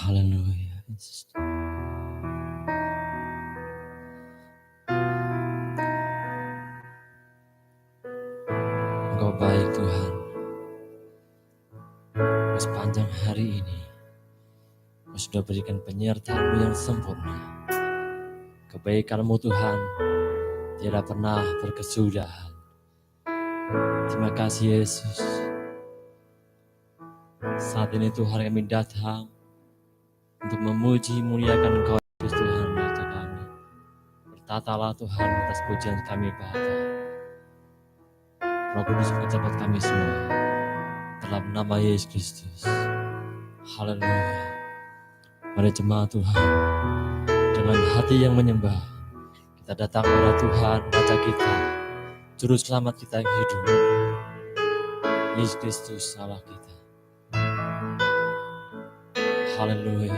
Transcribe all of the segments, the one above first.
Haleluya. Engkau baik Tuhan. Sepanjang hari ini Engkau sudah berikan penyertaan-Mu yang sempurna. Kebaikan-Mu Tuhan tidak pernah berkesudahan. Terima kasih Yesus. Saat ini Tuhan kami datang untuk memuji muliakan Engkau Yesus Tuhan untuk kami. Bertatalah Tuhan atas pujian kami Bapa. Roh Kudus mencatat kami semua dalam nama Yesus Kristus. Haleluya. Mari jemaat Tuhan, dengan hati yang menyembah, kita datang kepada Tuhan, Raja kita, Juru Selamat kita yang hidup. Yesus Kristus Allah kita. Haleluya.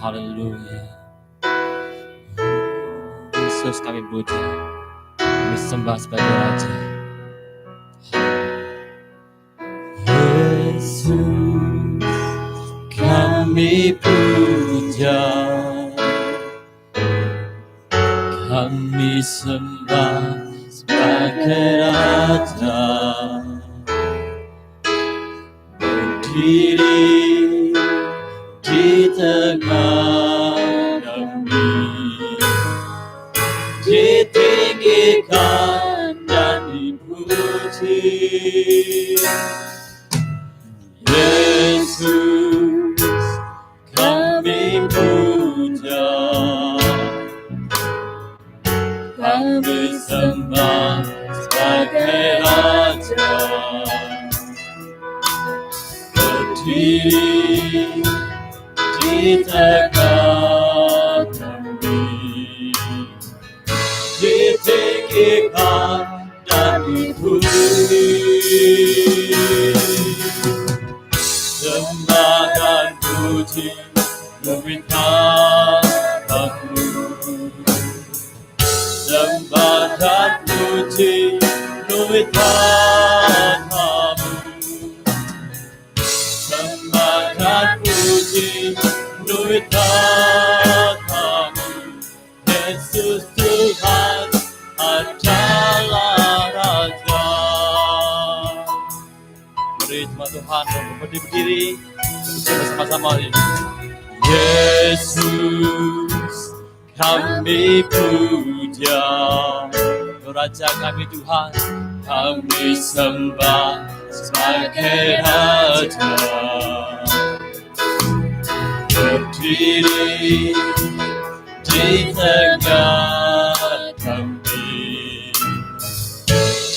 Haleluya. Yesus kami puji, kami sembah sebagai Raja. Yesus kami puja, kami sembah sebagai Raja. Berdiri di tengah kami, ditinggikan dan dipuji. Yesus kami puja, kami sembah sebagai Raja. Berdiri di tengah kami, ditinggikan dan dipuji. Sembah dan puji meminta-Mu, sembah dan puji meminta-Mu, sembah dan puji meminta-Mu. Yesus Tuhan adalah Raja. Mari jemaat Tuhan berdiri bersama-sama ini. Yesus kami puja, Raja kami Tuhan, kami sembah sebagai Raja. Berdiri di tengah kami,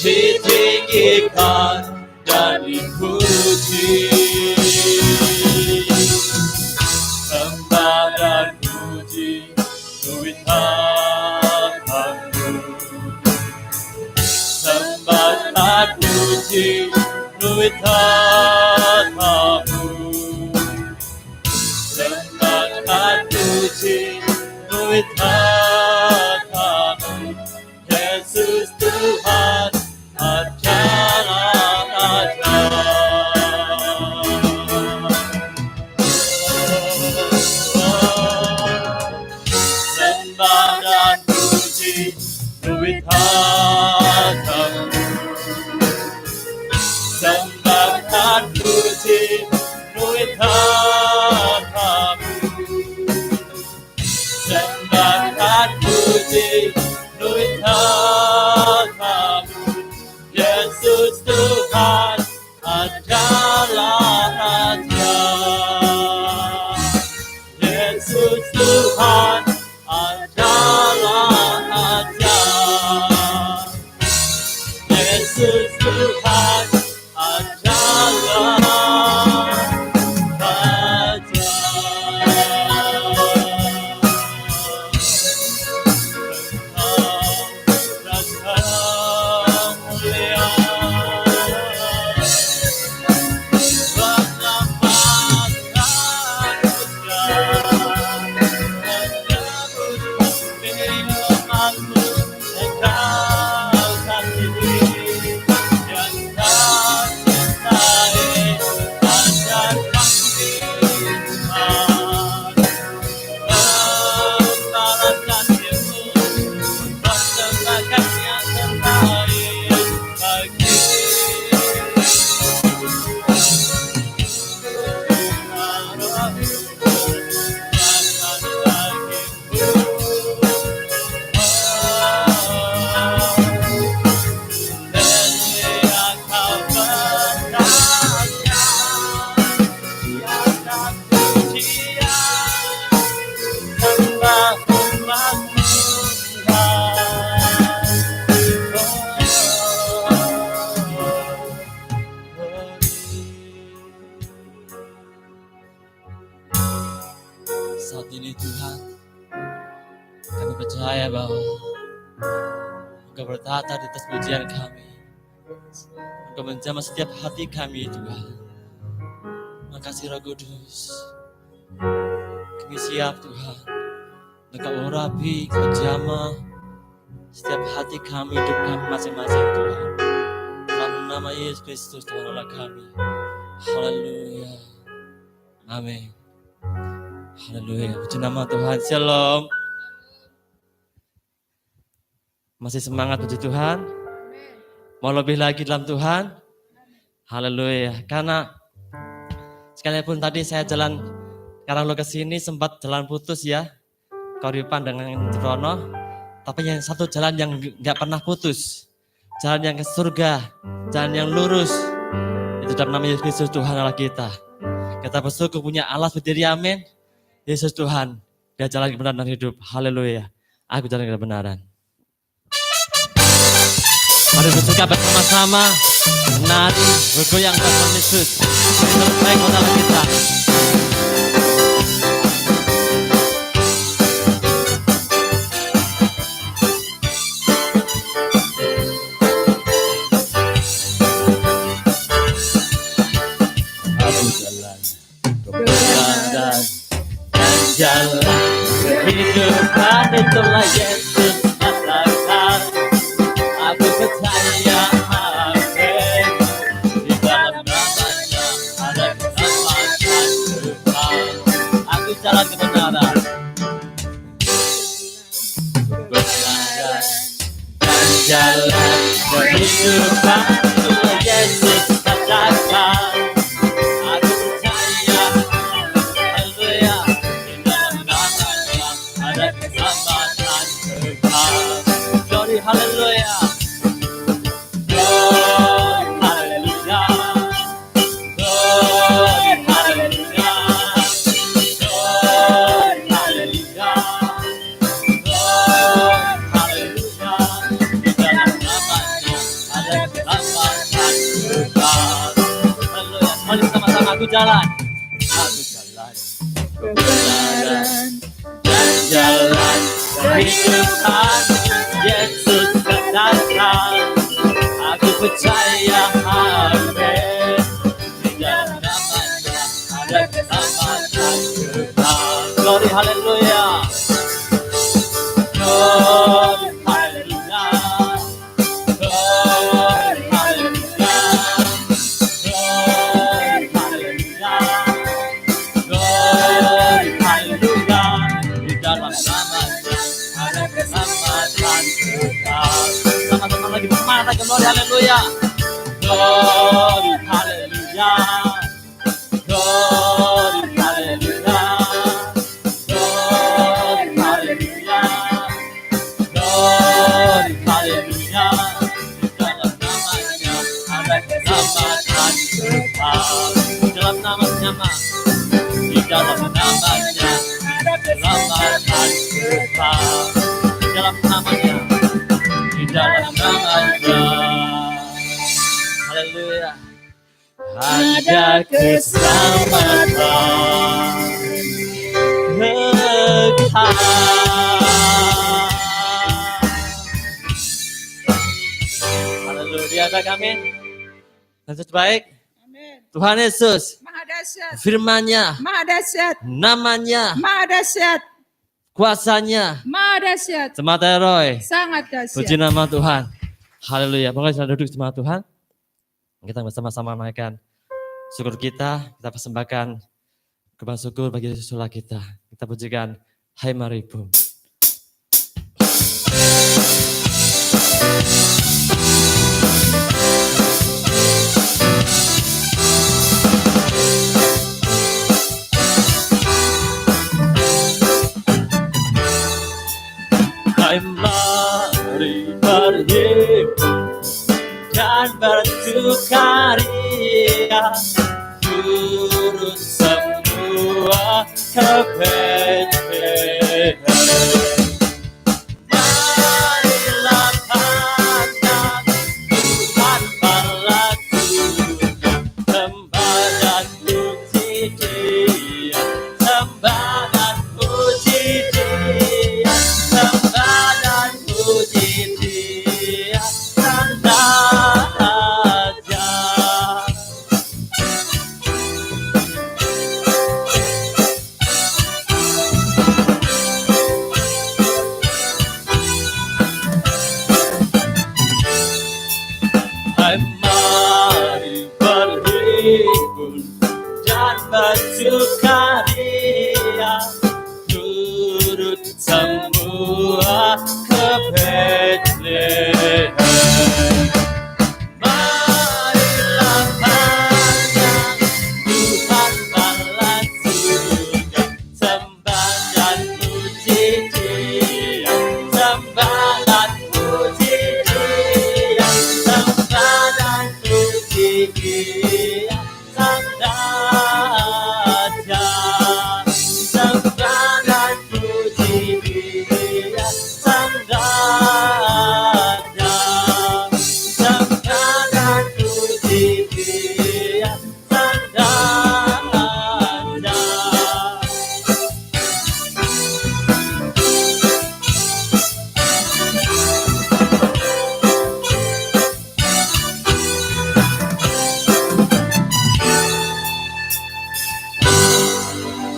ditinggikan dan dipuji. Sembah dan puji meminta-Mu, sembah dan puji meminta-Mu, sembah dan puji meminta-Mu. Yesus Tuhan adalah Raja. Sembah dan puji meminta-Mu, sembah dan puji meminta-Mu, sembah dan puji meminta-Mu. Yesus Tuhan adalah Raja. Yesus Tuhan adalah Raja. Yesus Tuhan adalah Raja. Raja mulia, tata di atas pujian kami. Engkau menjamah setiap hati kami Tuhan. Makasih Roh Kudus. Kami siap Tuhan. Engkau urapi, Engkau jamah setiap hati kami, hidup kami masing-masing Tuhan. Dalam nama Yesus Kristus Tuhan Allah kami. Haleluya. Amin. Haleluya. Puji nama Tuhan. Shalom. Masih semangat puji Tuhan? Mau lebih lagi dalam Tuhan? Haleluya. Karena sekalipun tadi saya jalan karena lo kesini sempat jalan putus ya. Koripan dengan Trono. Tapi yang satu jalan yang gak pernah putus. Jalan yang ke surga. Jalan yang lurus. Itu dalam nama Yesus Kristus Tuhan Allah kita. Kita bersyukur punya Allah berdiri amin. Yesus Tuhan. Dia jalan kebenaran dan hidup. Haleluya. Aku jalan kebenaran. Mari bersuka bersama-sama. Menari, bergoyang bersama Yesus. Selesai kota kita. Aku jalan kebenaran dan jalan kehidupan, itulah Yesus katakan. Aku percaya amin. Di dalam namanya ada keselamatan kekal. Aku jalan kebenaran. Kebenaran dan jalan kehidupan, itulah Yesus katakan. Aku percaya, haleluya. Di dalam namanya ada keselamatan kekal. Glory, haleluya. Aku jalan kebenaran dan jalan kehidupan, Yesus katakan. Aku percaya amin. Di dalam namanya ada keselamatan kekal. Glory haleluya. Glory haleluya. Glory haleluya. Sama-sama lagi bersemangat, glory haleluya. Glory haleluya. Glory haleluya. Glory haleluya. Glory haleluya. Di dalam namanya ada keselamatan kekal. Dalam nama-Nya, di dalam namanya ada keselamatan kekal. Dalam namanya, di dalam namanya, haleluya, ada keselamatan kekal. Haleluya, ada kami. Yesus baik. Amin. Tuhan Yesus, Maha dahsyat. Firman-Nya, Maha dahsyat. Namanya, Maha dahsyat. Kuasanya Maha dahsyat. Semata Roy sangat dahsyat. Puji nama Tuhan. Haleluya. Monggo kita duduk sama Tuhan. Kita bersama-sama menaikkan syukur kita persembahkan kepada syukur bagi Yesus kita. Kita pujikan Hai Maribum. Mari berhimpun dan bersukaria, turun semua kepedihan. Marilah pandang Tuhan pelakunya, sembah dan puji Dia, sembah dan puji Dia, sembah dan puji Dia. bersukaria turut semua ke Bethlehem. Marilah panjang Tuhan Allah surga, sembah dan puji Dia, sembah dan puji Dia, sembah dan puji Dia, Sang Raja, sembah dan puji Dia, Sang Raja, sembah dan puji Dia, Sang Raja.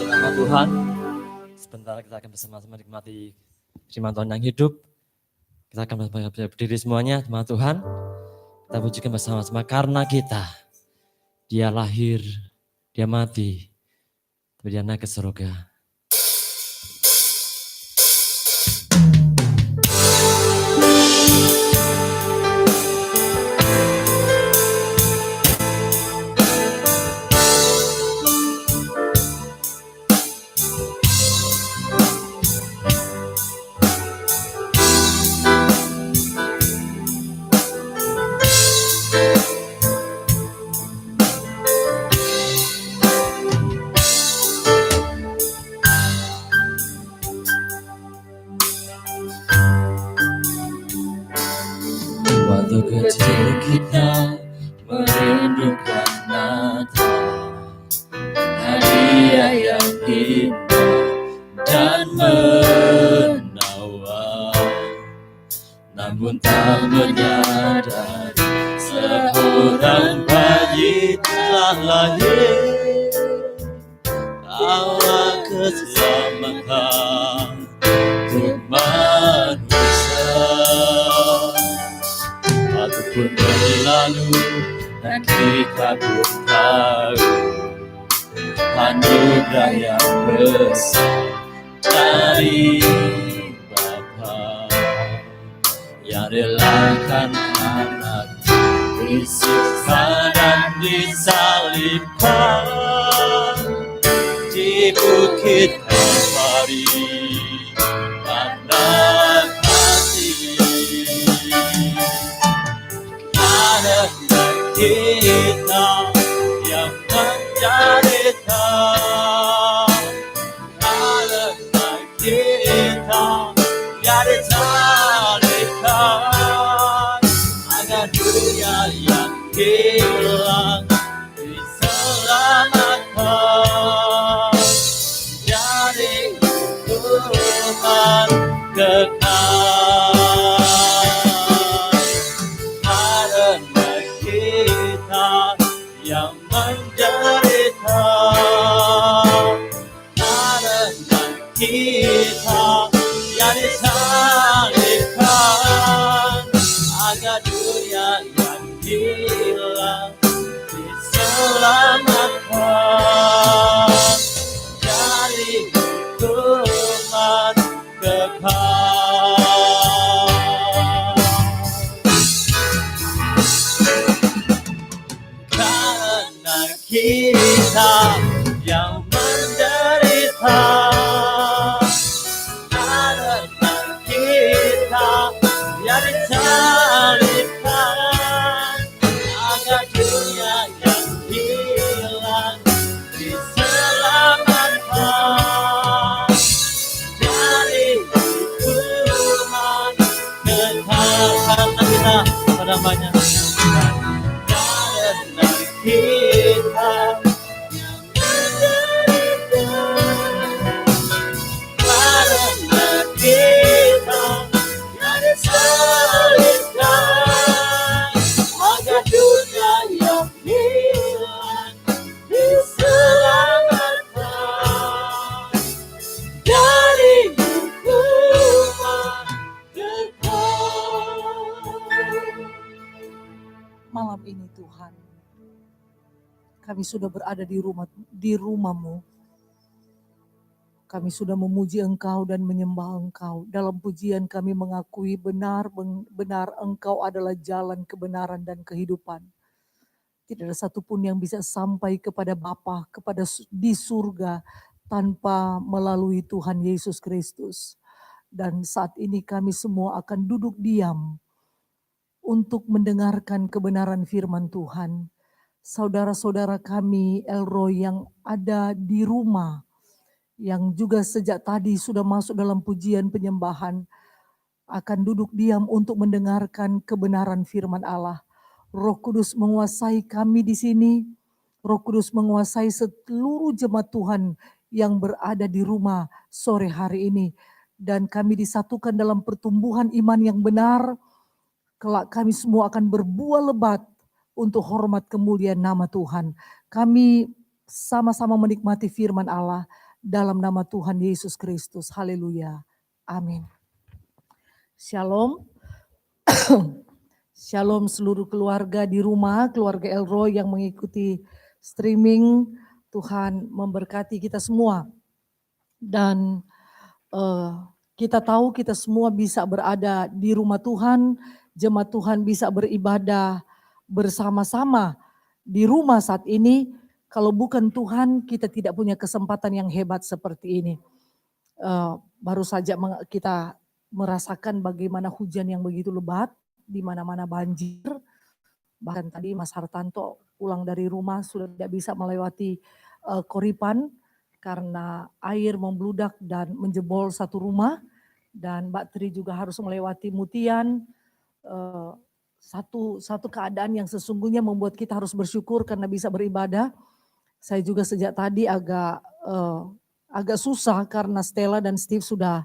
Nama Tuhan, sebentar kita akan bersama-sama nikmati firman Tuhan yang hidup. Kita akan berdiri semuanya, nama Tuhan. Kita pujikan bersama-sama karena kita. Dia lahir, Dia mati, tapi Dia naik ke surga. Waktu kecil kita merindukan Natal, hadiah yang indah dan menawan. Namun tak menyadari seorang bayi telah lahir, awal keselamatan untuk manusia. Waktu pun berlalu dan kita pun tahu anugerah yang besar dari Bapa yang relakan anak disiksa dan disalibkan di bukit Kalvari. Anak hati karena kita yang menderita, karena kita yang disalibkan, agar dunia yang hilang diselamatkan dari hukuman kekal. Karena kita yang menderita, karena kita yang disalibkan, agar dunia yang hilang diselamatkan dari hukuman kekal. Karena kita yang menderita, karena kita yang disalibkan, agar dunia yang hilang diselamatkan dari hukuman kekal. Karena kita selamanya, karena kita yang menderita, karena kita yang disalibkan, agar dunia yang hilang diselamatkan dari hukuman kekal. Malam ini Tuhan, kami sudah berada di rumah-Mu. Kami sudah memuji Engkau dan menyembah Engkau. Dalam pujian kami mengakui benar Engkau adalah jalan kebenaran dan kehidupan. Tidak ada satupun yang bisa sampai kepada Bapa, di surga tanpa melalui Tuhan Yesus Kristus. Dan saat ini kami semua akan duduk diam untuk mendengarkan kebenaran firman Tuhan. Saudara-saudara kami Elroy yang ada di rumah, yang juga sejak tadi sudah masuk dalam pujian penyembahan, akan duduk diam untuk mendengarkan kebenaran firman Allah. Roh Kudus menguasai kami di sini. Roh Kudus menguasai seluruh jemaat Tuhan yang berada di rumah sore hari ini. Dan kami disatukan dalam pertumbuhan iman yang benar. Kelak kami semua akan berbuah lebat untuk hormat kemuliaan nama Tuhan. Kami sama-sama menikmati firman Allah dalam nama Tuhan Yesus Kristus. Haleluya. Amin. Shalom. Shalom seluruh keluarga di rumah, keluarga Elroy yang mengikuti streaming. Tuhan memberkati kita semua. Dan kita tahu kita semua bisa berada di rumah Tuhan, jemaat Tuhan bisa beribadah bersama-sama di rumah saat ini. Kalau bukan Tuhan, kita tidak punya kesempatan yang hebat seperti ini. Baru saja kita merasakan bagaimana hujan yang begitu lebat, di mana-mana banjir. Bahkan tadi Mas Hartanto pulang dari rumah sudah tidak bisa melewati Koripan karena air membludak dan menjebol satu rumah. Dan Mbak Tri juga harus melewati Mutian. Satu keadaan yang sesungguhnya membuat kita harus bersyukur karena bisa beribadah. Saya juga sejak tadi agak susah karena Stella dan Steve sudah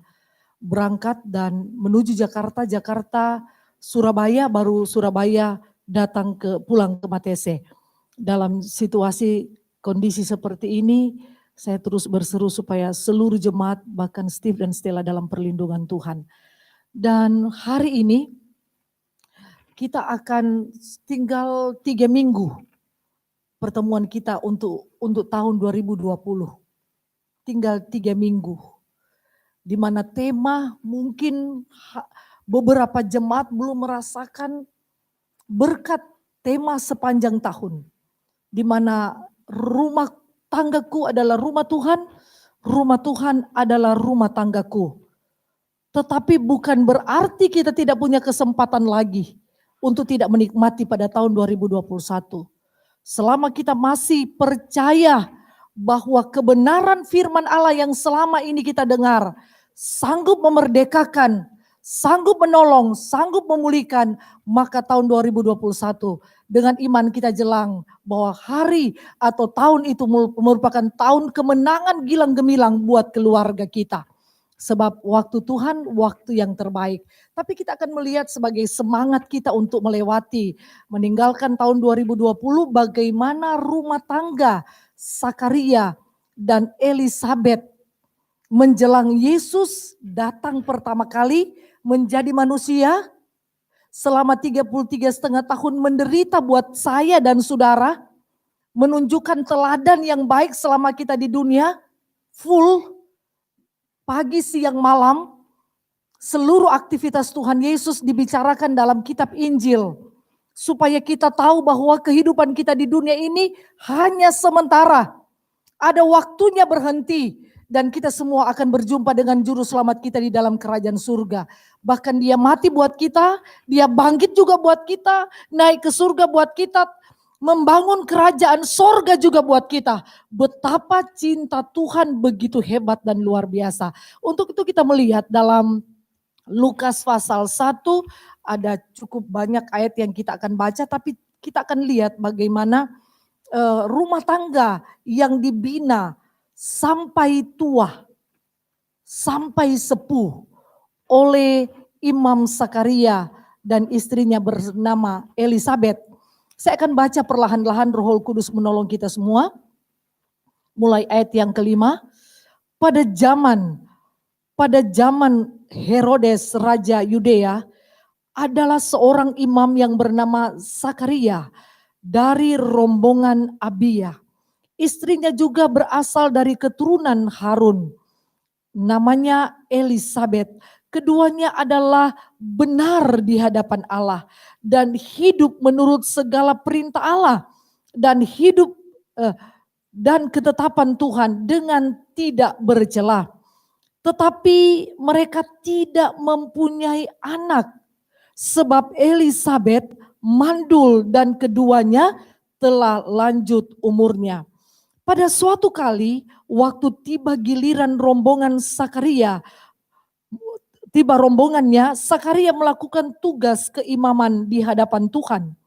berangkat dan menuju Jakarta, Surabaya, baru Surabaya pulang ke Matese. Dalam situasi kondisi seperti ini, saya terus berseru supaya seluruh jemaat, bahkan Steve dan Stella dalam perlindungan Tuhan. Dan hari ini kita akan tinggal 3 minggu pertemuan kita untuk tahun 2020. Tinggal 3 minggu. Di mana tema mungkin beberapa jemaat belum merasakan berkat tema sepanjang tahun. Di mana rumah tanggaku adalah rumah Tuhan adalah rumah tanggaku. Tetapi bukan berarti kita tidak punya kesempatan lagi untuk tidak menikmati pada tahun 2021. Selama kita masih percaya bahwa kebenaran firman Allah yang selama ini kita dengar sanggup memerdekakan, sanggup menolong, sanggup memulihkan, maka tahun 2021 dengan iman kita jelang bahwa hari atau tahun itu merupakan tahun kemenangan gilang gemilang buat keluarga kita. Sebab waktu Tuhan, waktu yang terbaik. Tapi kita akan melihat sebagai semangat kita untuk meninggalkan tahun 2020, bagaimana rumah tangga Sakaria dan Elisabet menjelang Yesus datang pertama kali menjadi manusia, selama 33,5 tahun menderita buat saya dan saudara, menunjukkan teladan yang baik selama kita di dunia, full, pagi, siang, malam, seluruh aktivitas Tuhan Yesus dibicarakan dalam kitab Injil. Supaya kita tahu bahwa kehidupan kita di dunia ini hanya sementara. Ada waktunya berhenti. Dan kita semua akan berjumpa dengan juru selamat kita di dalam kerajaan surga. Bahkan dia mati buat kita, dia bangkit juga buat kita, naik ke surga buat kita, membangun kerajaan surga juga buat kita. Betapa cinta Tuhan begitu hebat dan luar biasa. Untuk itu kita melihat dalam Lukas pasal 1 ada cukup banyak ayat yang kita akan baca, tapi kita akan lihat bagaimana rumah tangga yang dibina sampai tua, sampai sepuh oleh Imam Sakaria dan istrinya bernama Elisabet. Saya akan baca perlahan-lahan, Roh Kudus menolong kita semua. Mulai ayat yang kelima. Pada zaman Herodes Raja Yudea adalah seorang imam yang bernama Sakaria dari rombongan Abia. Istrinya juga berasal dari keturunan Harun. Namanya Elisabet. Keduanya adalah benar di hadapan Allah dan hidup menurut segala perintah Allah dan hidup dan ketetapan Tuhan dengan tidak bercela. Tetapi mereka tidak mempunyai anak sebab Elisabet mandul dan keduanya telah lanjut umurnya. Pada suatu kali waktu tiba giliran rombongannya, Sakaria melakukan tugas keimaman di hadapan Tuhan.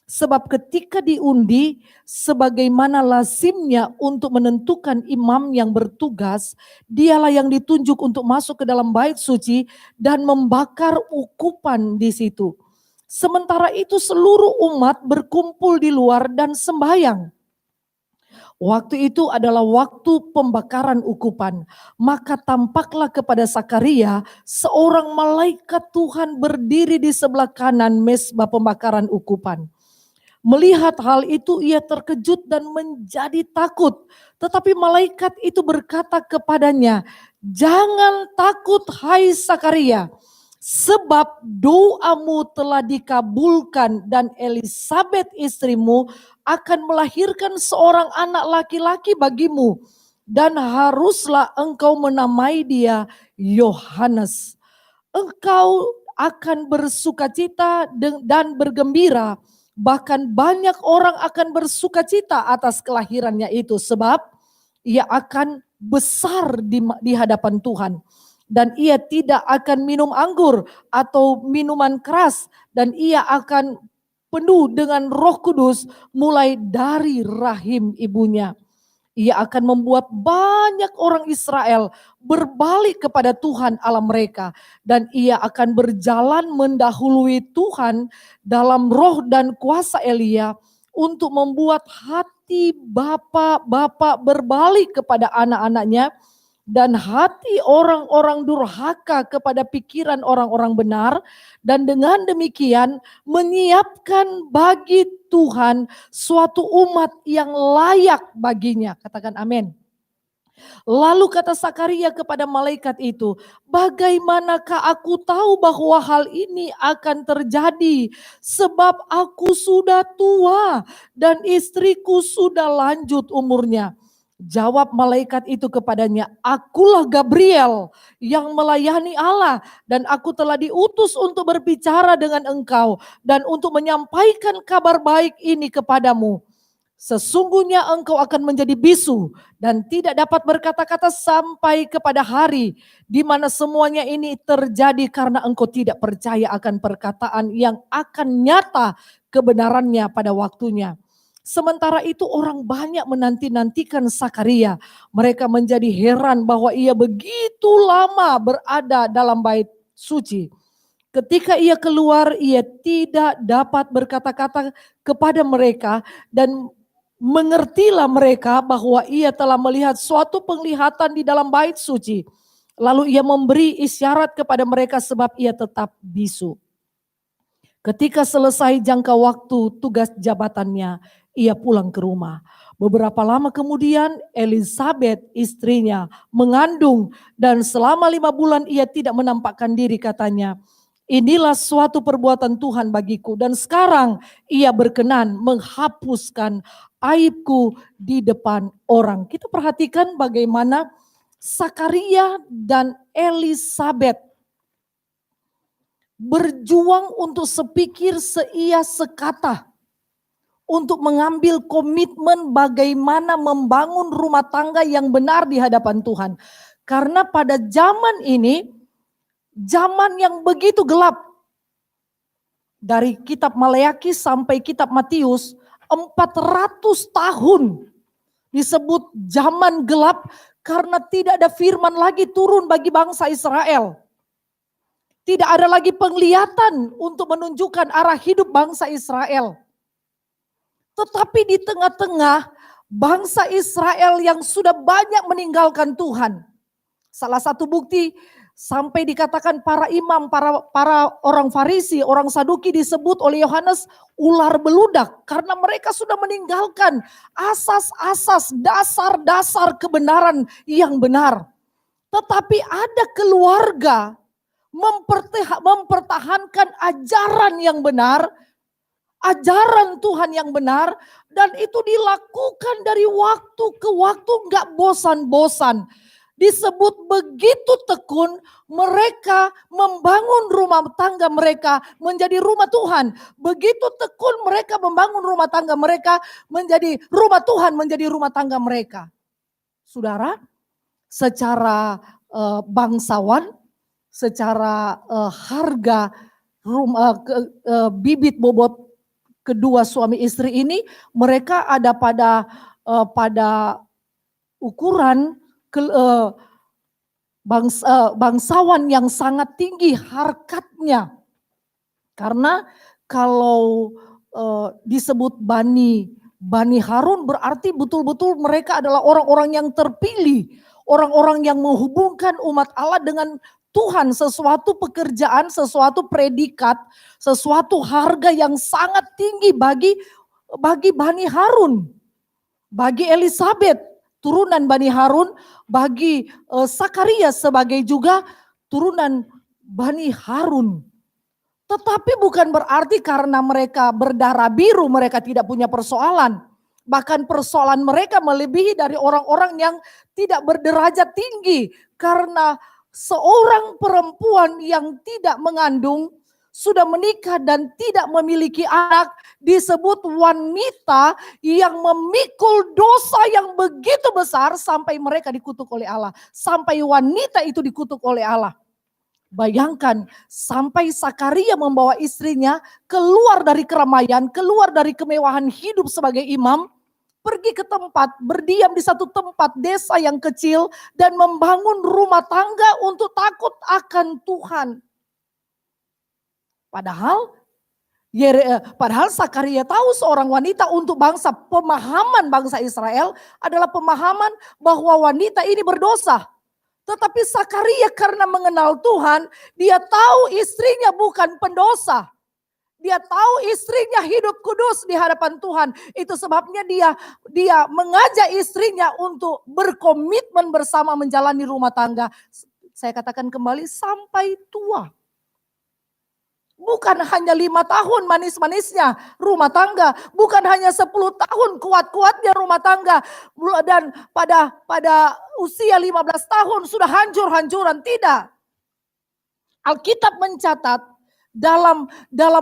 Sebab ketika diundi, sebagaimana lazimnya untuk menentukan imam yang bertugas, dialah yang ditunjuk untuk masuk ke dalam bait suci dan membakar ukupan di situ. Sementara itu seluruh umat berkumpul di luar dan sembahyang. Waktu itu adalah waktu pembakaran ukupan. Maka tampaklah kepada Sakaria seorang malaikat Tuhan berdiri di sebelah kanan mezbah pembakaran ukupan. Melihat hal itu ia terkejut dan menjadi takut. Tetapi malaikat itu berkata kepadanya, "Jangan takut hai Sakaria, sebab doamu telah dikabulkan dan Elisabet istrimu akan melahirkan seorang anak laki-laki bagimu. Dan haruslah engkau menamai dia Yohanes. Engkau akan bersukacita dan bergembira. Bahkan banyak orang akan bersukacita atas kelahirannya itu. Sebab ia akan besar di hadapan Tuhan. Dan ia tidak akan minum anggur atau minuman keras. Dan ia akan penuh dengan Roh Kudus mulai dari rahim ibunya. Ia akan membuat banyak orang Israel berbalik kepada Tuhan Allah mereka. Dan ia akan berjalan mendahului Tuhan dalam roh dan kuasa Elia untuk membuat hati bapak-bapak berbalik kepada anak-anaknya dan hati orang-orang durhaka kepada pikiran orang-orang benar, dan dengan demikian menyiapkan bagi Tuhan suatu umat yang layak baginya. Katakan amin. Lalu kata Sakaria kepada malaikat itu, "Bagaimanakah aku tahu bahwa hal ini akan terjadi? Sebab aku sudah tua dan istriku sudah lanjut umurnya." Jawab malaikat itu kepadanya, "Akulah Gabriel yang melayani Allah dan aku telah diutus untuk berbicara dengan engkau dan untuk menyampaikan kabar baik ini kepadamu. Sesungguhnya engkau akan menjadi bisu dan tidak dapat berkata-kata sampai kepada hari di mana semuanya ini terjadi karena engkau tidak percaya akan perkataan yang akan nyata kebenarannya pada waktunya." Sementara itu orang banyak menanti-nantikan Sakaria. Mereka menjadi heran bahwa ia begitu lama berada dalam bait suci. Ketika ia keluar, ia tidak dapat berkata-kata kepada mereka dan mengertilah mereka bahwa ia telah melihat suatu penglihatan di dalam bait suci. Lalu ia memberi isyarat kepada mereka sebab ia tetap bisu. Ketika selesai jangka waktu tugas jabatannya, ia pulang ke rumah. Beberapa lama kemudian Elisabet istrinya mengandung dan selama 5 bulan ia tidak menampakkan diri, katanya, "Inilah suatu perbuatan Tuhan bagiku dan sekarang ia berkenan menghapuskan aibku di depan orang." Kita perhatikan bagaimana Sakaria dan Elisabet berjuang untuk sepikir seia sekata untuk mengambil komitmen bagaimana membangun rumah tangga yang benar di hadapan Tuhan. Karena pada zaman ini, zaman yang begitu gelap, dari kitab Maleakhi sampai kitab Matius, 400 tahun disebut zaman gelap karena tidak ada firman lagi turun bagi bangsa Israel. Tidak ada lagi penglihatan untuk menunjukkan arah hidup bangsa Israel. Tetapi di tengah-tengah bangsa Israel yang sudah banyak meninggalkan Tuhan. Salah satu bukti Sampai dikatakan para imam, para orang Farisi, orang Saduki disebut oleh Yohanes ular beludak. Karena mereka sudah meninggalkan asas-asas, dasar-dasar kebenaran yang benar. Tetapi ada keluarga mempertahankan ajaran yang benar, ajaran Tuhan yang benar, dan itu dilakukan dari waktu ke waktu, gak bosan-bosan. Disebut begitu tekun, mereka membangun rumah tangga mereka menjadi rumah Tuhan. Begitu tekun mereka membangun rumah tangga mereka menjadi rumah Tuhan, menjadi rumah tangga mereka. Saudara, secara bangsawan, secara harga bibit bobot kedua suami istri ini, mereka ada pada ukuran bangsawan yang sangat tinggi harkatnya. Karena kalau disebut Bani Harun berarti betul-betul mereka adalah orang-orang yang terpilih. Orang-orang yang menghubungkan umat Allah dengan Tuhan, sesuatu pekerjaan, sesuatu predikat, sesuatu harga yang sangat tinggi bagi Bani Harun. Bagi Elisabet, turunan Bani Harun, bagi Sakarias sebagai juga turunan Bani Harun. Tetapi bukan berarti karena mereka berdarah biru mereka tidak punya persoalan. Bahkan persoalan mereka melebihi dari orang-orang yang tidak berderajat tinggi. Karena seorang perempuan yang tidak mengandung, sudah menikah dan tidak memiliki anak, disebut wanita yang memikul dosa yang begitu besar sampai mereka dikutuk oleh Allah. Sampai wanita itu dikutuk oleh Allah. Bayangkan sampai Sakaria membawa istrinya keluar dari keramaian, keluar dari kemewahan hidup sebagai imam, pergi ke tempat, berdiam di satu tempat desa yang kecil dan membangun rumah tangga untuk takut akan Tuhan. Padahal Sakaria tahu seorang wanita untuk pemahaman bangsa Israel adalah pemahaman bahwa wanita ini berdosa. Tetapi Sakaria karena mengenal Tuhan, dia tahu istrinya bukan pendosa. Dia tahu istrinya hidup kudus di hadapan Tuhan. Itu sebabnya dia mengajak istrinya untuk berkomitmen bersama menjalani rumah tangga. Saya katakan kembali sampai tua. Bukan hanya 5 tahun manis-manisnya rumah tangga. Bukan hanya 10 tahun kuat-kuatnya rumah tangga. Dan pada usia 15 tahun sudah hancur-hancuran. Tidak. Alkitab mencatat dalam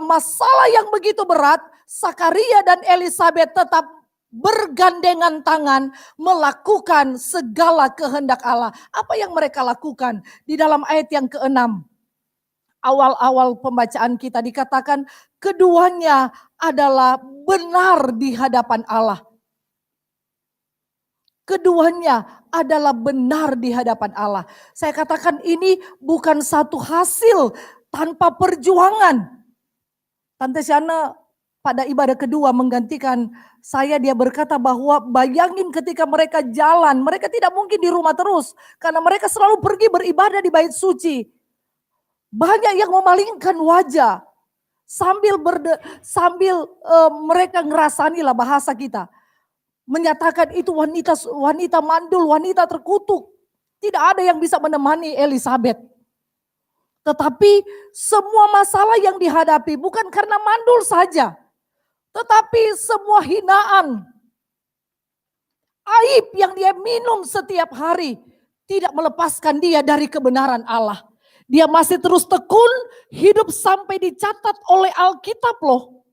masalah yang begitu berat, Sakaria dan Elisabet tetap bergandengan tangan melakukan segala kehendak Allah. Apa yang mereka lakukan? Di dalam ayat yang ke-6. Awal-awal pembacaan kita dikatakan keduanya adalah benar di hadapan Allah. Keduanya adalah benar di hadapan Allah. Saya katakan ini bukan satu hasil tanpa perjuangan. Tante Shana pada ibadah kedua menggantikan saya, dia berkata bahwa bayangin ketika mereka jalan, mereka tidak mungkin di rumah terus. Karena mereka selalu pergi beribadah di bait suci. Banyak yang memalingkan wajah sambil mereka ngerasani lah bahasa kita. Menyatakan itu wanita mandul, wanita terkutuk. Tidak ada yang bisa menemani Elisabet. Tetapi semua masalah yang dihadapi bukan karena mandul saja. Tetapi semua hinaan, aib yang dia minum setiap hari tidak melepaskan dia dari kebenaran Allah. Dia masih terus tekun hidup sampai dicatat oleh Alkitab loh.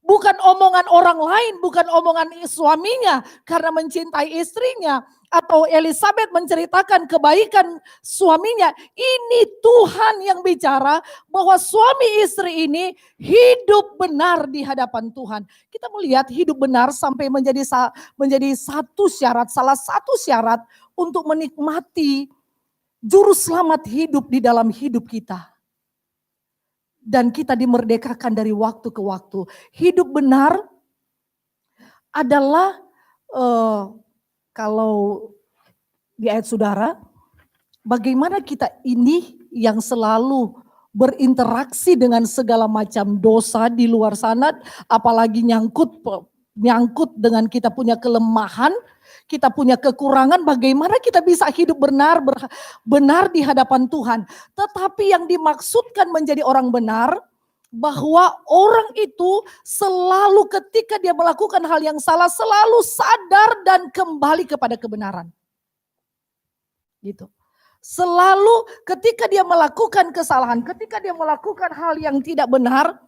Bukan omongan orang lain, bukan omongan suaminya karena mencintai istrinya. Atau Elisabet menceritakan kebaikan suaminya. Ini Tuhan yang bicara bahwa suami istri ini hidup benar di hadapan Tuhan. Kita melihat hidup benar sampai menjadi salah satu syarat untuk menikmati juru selamat hidup di dalam hidup kita. Dan kita dimerdekakan dari waktu ke waktu. Hidup benar adalah kalau di ayat saudara, bagaimana kita ini yang selalu berinteraksi dengan segala macam dosa di luar sana, apalagi nyangkut dengan kita punya kelemahan, kita punya kekurangan, bagaimana kita bisa hidup benar di hadapan Tuhan. Tetapi yang dimaksudkan menjadi orang benar, bahwa orang itu selalu ketika dia melakukan hal yang salah, selalu sadar dan kembali kepada kebenaran. Gitu. Selalu ketika dia melakukan kesalahan, ketika dia melakukan hal yang tidak benar,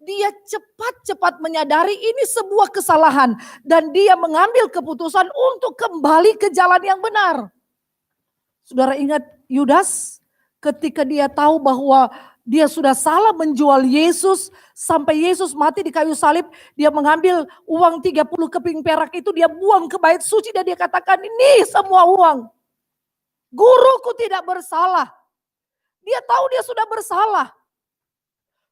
dia cepat-cepat menyadari ini sebuah kesalahan. Dan dia mengambil keputusan untuk kembali ke jalan yang benar. Saudara ingat Yudas ketika dia tahu bahwa dia sudah salah menjual Yesus sampai Yesus mati di kayu salib. Dia mengambil uang 30 keping perak itu, dia buang ke bait suci dan dia katakan, ini semua uang. Guruku tidak bersalah. Dia tahu dia sudah bersalah.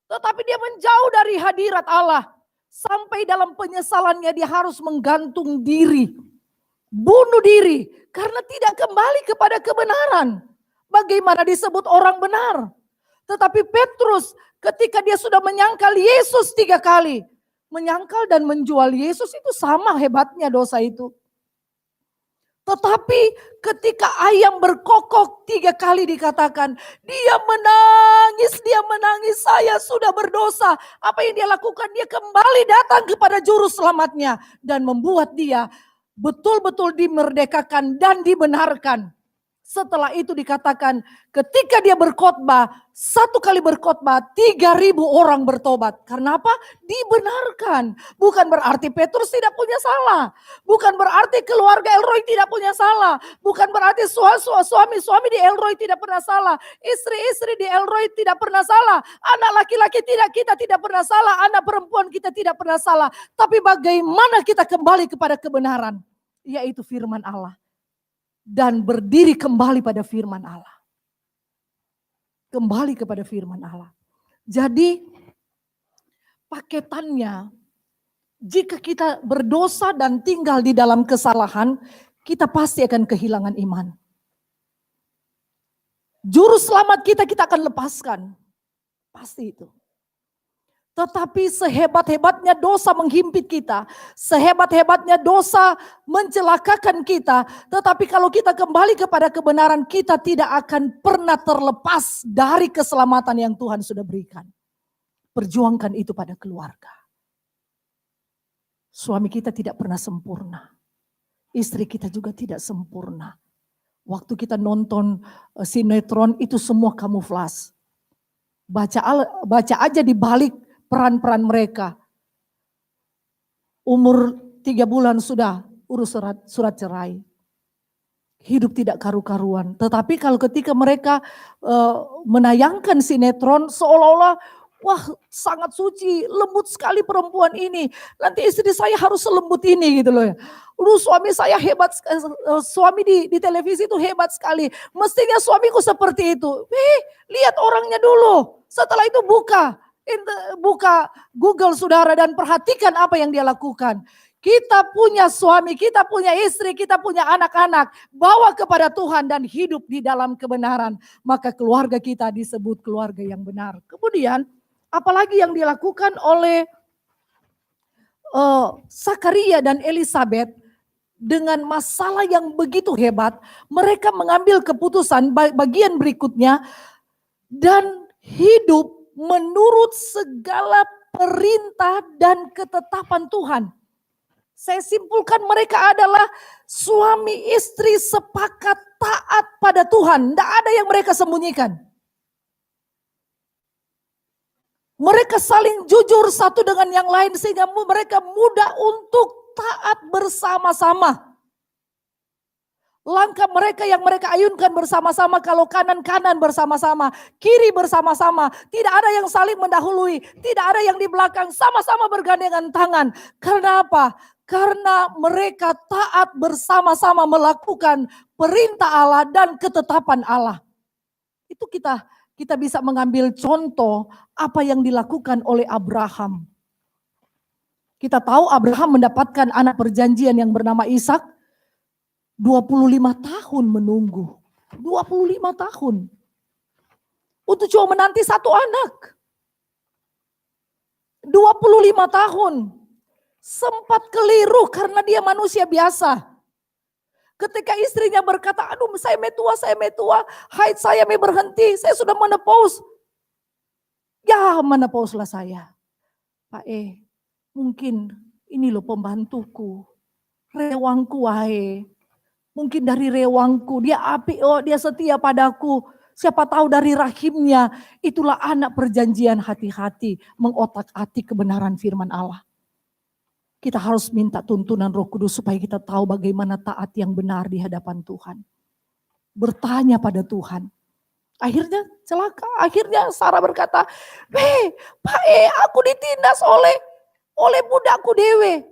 Tetapi dia menjauh dari hadirat Allah. Sampai dalam penyesalannya dia harus menggantung diri. Bunuh diri. Karena tidak kembali kepada kebenaran. Bagaimana disebut orang benar? Tetapi Petrus ketika dia sudah menyangkal Yesus 3 kali. Menyangkal dan menjual Yesus itu sama hebatnya dosa itu. Tetapi ketika ayam berkokok 3 kali dikatakan. Dia menangis, saya sudah berdosa. Apa yang dia lakukan? Dia kembali datang kepada juru selamatnya. Dan membuat dia betul-betul dimerdekakan dan dibenarkan. Setelah itu dikatakan ketika dia berkhotbah, 1 kali berkhotbah 3.000 orang bertobat. Karena apa? Dibenarkan. Bukan berarti Petrus tidak punya salah. Bukan berarti keluarga Elroy tidak punya salah. Bukan berarti suami di Elroy tidak pernah salah. Istri-istri di Elroy tidak pernah salah. Anak laki-laki kita tidak pernah salah. Anak perempuan kita tidak pernah salah. Tapi bagaimana kita kembali kepada kebenaran? Yaitu firman Allah. Dan berdiri kembali pada firman Allah. Kembali kepada firman Allah. Jadi paketannya, jika kita berdosa dan tinggal di dalam kesalahan, kita pasti akan kehilangan iman. Juru selamat kita akan lepaskan. Pasti itu. Tetapi sehebat-hebatnya dosa menghimpit kita, sehebat-hebatnya dosa mencelakakan kita, tetapi kalau kita kembali kepada kebenaran, kita tidak akan pernah terlepas dari keselamatan yang Tuhan sudah berikan. Perjuangkan itu pada keluarga. Suami kita tidak pernah sempurna. Istri kita juga tidak sempurna. Waktu kita nonton sinetron itu semua kamuflas. Baca aja di balik peran-peran mereka. Umur 3 bulan sudah urus surat cerai. Hidup tidak karu-karuan. Tetapi kalau ketika mereka menayangkan sinetron seolah-olah wah sangat suci, lembut sekali perempuan ini. Nanti istri saya harus selembut ini gitu loh ya. Suami saya hebat, suami di televisi itu hebat sekali. Mestinya suamiku seperti itu. Lihat orangnya dulu. Setelah itu buka Google saudara dan perhatikan apa yang dia lakukan. Kita punya suami, kita punya istri, kita punya anak-anak. Bawa kepada Tuhan dan hidup di dalam kebenaran. Maka keluarga kita disebut keluarga yang benar. Kemudian apalagi yang dilakukan oleh Zakaria dan Elisabeth dengan masalah yang begitu hebat. Mereka mengambil keputusan bagian berikutnya dan hidup menurut segala perintah dan ketetapan Tuhan. Saya simpulkan mereka adalah suami istri sepakat taat pada Tuhan. Tidak ada yang mereka sembunyikan. Mereka saling jujur satu dengan yang lain sehingga mereka mudah untuk taat bersama-sama. Langkah mereka yang mereka ayunkan bersama-sama, kalau kanan-kanan bersama-sama, kiri bersama-sama. Tidak ada yang saling mendahului, tidak ada yang di belakang, sama-sama bergandengan tangan. Karena apa? Karena mereka taat bersama-sama melakukan perintah Allah dan ketetapan Allah. Itu kita bisa mengambil contoh apa yang dilakukan oleh Abraham. Kita tahu Abraham mendapatkan anak perjanjian yang bernama Ishak. 25 tahun menunggu. 25 tahun. untuk cuma menanti satu anak. 25 tahun. Sempat keliru karena dia manusia biasa. Ketika istrinya berkata, aduh saya metua, haid saya berhenti, saya sudah menopause. Ya menopauslah saya. Pak mungkin ini loh pembantuku, rewangku wahai. Mungkin dari rewangku, dia api, dia setia padaku. Siapa tahu dari rahimnya, itulah anak perjanjian. Hati-hati mengotak-atik kebenaran firman Allah. Kita harus minta tuntunan Roh Kudus supaya kita tahu bagaimana taat yang benar di hadapan Tuhan. Bertanya pada Tuhan. Akhirnya celaka, akhirnya Sarah berkata, Pak aku ditindas oleh budakku dewe.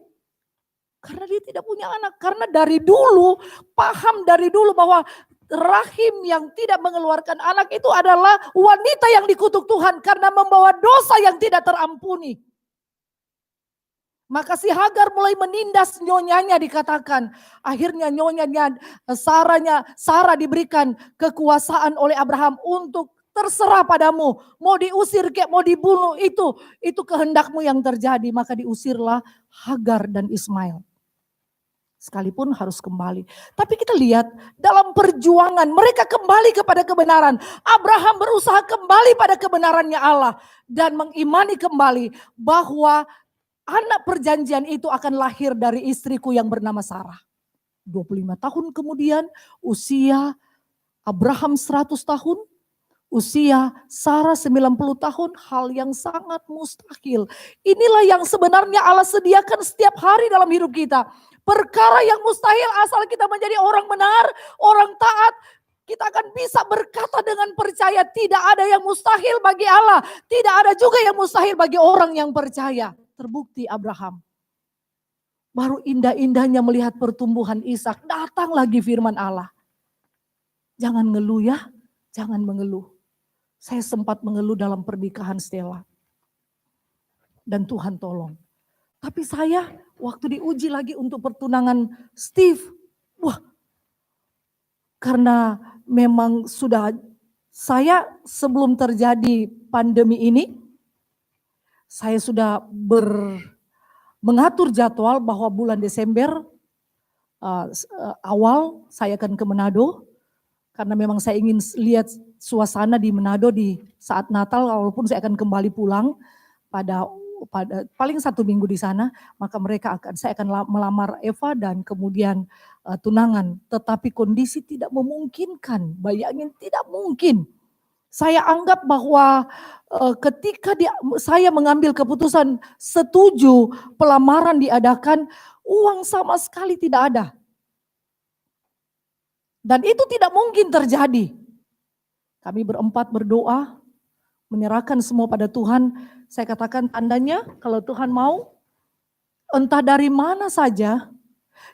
Karena dia tidak punya anak. Karena dari dulu, paham dari dulu bahwa rahim yang tidak mengeluarkan anak itu adalah wanita yang dikutuk Tuhan. Karena membawa dosa yang tidak terampuni. Maka si Hagar mulai menindas nyonyanya dikatakan. Akhirnya nyonyanya, Sarah diberikan kekuasaan oleh Abraham untuk terserah padamu. Mau diusir kek, mau dibunuh itu kehendakmu yang terjadi. Maka diusirlah Hagar dan Ismail. Sekalipun harus kembali. Tapi kita lihat dalam perjuangan mereka kembali kepada kebenaran. Abraham berusaha kembali pada kebenarannya Allah. Dan mengimani kembali bahwa anak perjanjian itu akan lahir dari istriku yang bernama Sarah. 25 tahun kemudian usia Abraham 100 tahun. Usia Sarah 90 tahun, hal yang sangat mustahil. Inilah yang sebenarnya Allah sediakan setiap hari dalam hidup kita. Perkara yang mustahil asal kita menjadi orang benar, orang taat. Kita akan bisa berkata dengan percaya tidak ada yang mustahil bagi Allah. Tidak ada juga yang mustahil bagi orang yang percaya. Terbukti Abraham. Baru indah-indahnya melihat pertumbuhan Ishak. Datang lagi firman Allah. Jangan ngeluh ya, jangan mengeluh. Saya sempat mengeluh dalam pernikahan Stella. Dan Tuhan tolong. Tapi saya waktu diuji lagi untuk pertunangan Steve. Wah, karena memang sudah saya sebelum terjadi pandemi ini. Saya sudah mengatur jadwal bahwa bulan Desember awal saya akan ke Manado. Karena memang saya ingin lihat suasana di Manado di saat Natal, walaupun saya akan kembali pulang pada paling 1 minggu di sana, maka saya akan melamar Eva dan kemudian tunangan. Tetapi kondisi tidak memungkinkan, bayangin tidak mungkin. Saya anggap bahwa ketika saya mengambil keputusan setuju pelamaran diadakan, uang sama sekali tidak ada. Dan itu tidak mungkin terjadi. Kami berempat berdoa, menyerahkan semua pada Tuhan. Saya katakan tandanya kalau Tuhan mau, entah dari mana saja,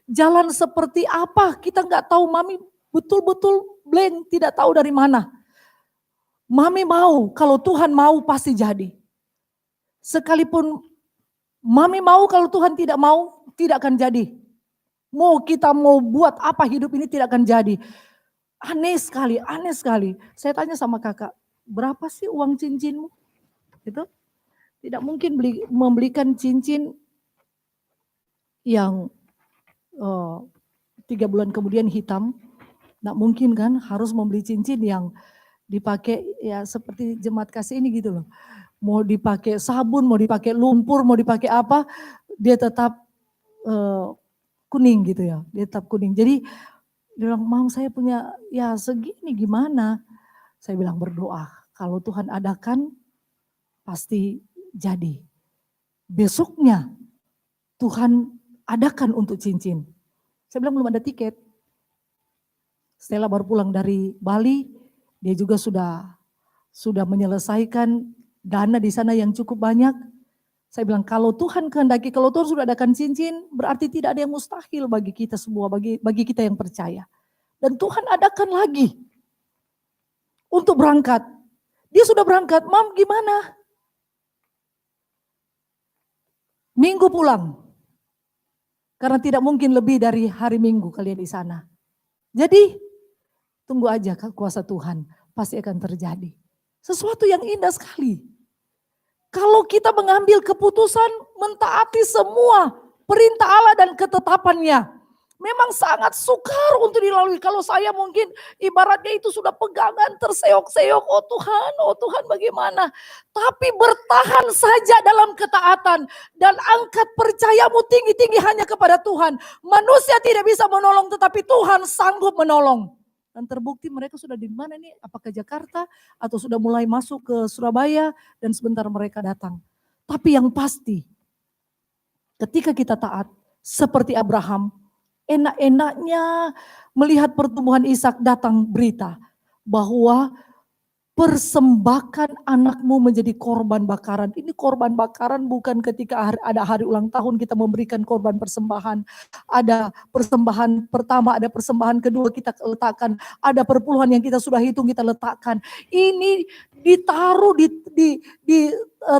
jalan seperti apa kita nggak tahu. Mami betul-betul blank, tidak tahu dari mana. Mami mau, kalau Tuhan mau pasti jadi. Sekalipun Mami mau, kalau Tuhan tidak mau, tidak akan jadi. Kita mau buat apa hidup ini tidak akan jadi. Aneh sekali. Saya tanya sama kakak, berapa sih uang cincinmu? Itu tidak mungkin membelikan cincin yang 3 bulan kemudian hitam. Tidak mungkin kan, harus membeli cincin yang dipakai ya seperti jemaat kasih ini gitu loh. Mau dipakai sabun, mau dipakai lumpur, mau dipakai apa, dia tetap kuning gitu ya, dia tetap kuning. Jadi dia bilang, Mam saya punya ya segini gimana? Saya bilang berdoa, kalau Tuhan adakan pasti jadi. Besoknya Tuhan adakan untuk cincin. Saya bilang belum ada tiket. Stella baru pulang dari Bali, dia juga sudah menyelesaikan dana di sana yang cukup banyak. Saya bilang kalau Tuhan kehendaki, kalau Tuhan sudah adakan cincin, berarti tidak ada yang mustahil bagi kita semua, bagi kita yang percaya. Dan Tuhan adakan lagi untuk berangkat. Dia sudah berangkat, Mam gimana? Minggu pulang. Karena tidak mungkin lebih dari hari Minggu kalian di sana. Jadi tunggu aja kuasa Tuhan, pasti akan terjadi. Sesuatu yang indah sekali. Kalau kita mengambil keputusan mentaati semua perintah Allah dan ketetapannya, memang sangat sukar untuk dilalui. Kalau saya mungkin ibaratnya itu sudah pegangan terseok-seok, oh Tuhan bagaimana. Tapi bertahan saja dalam ketaatan dan angkat percayamu tinggi-tinggi hanya kepada Tuhan. Manusia tidak bisa menolong tetapi Tuhan sanggup menolong. Dan terbukti mereka sudah di mana nih? Apakah Jakarta atau sudah mulai masuk ke Surabaya dan sebentar mereka datang. Tapi yang pasti ketika kita taat seperti Abraham, enak-enaknya melihat pertumbuhan Ishak datang berita bahwa persembahkan anakmu menjadi korban bakaran. Ini korban bakaran bukan ketika ada hari ulang tahun kita memberikan korban persembahan. Ada persembahan pertama, ada persembahan kedua kita letakkan. Ada perpuluhan yang kita sudah hitung kita letakkan. Ini ditaruh di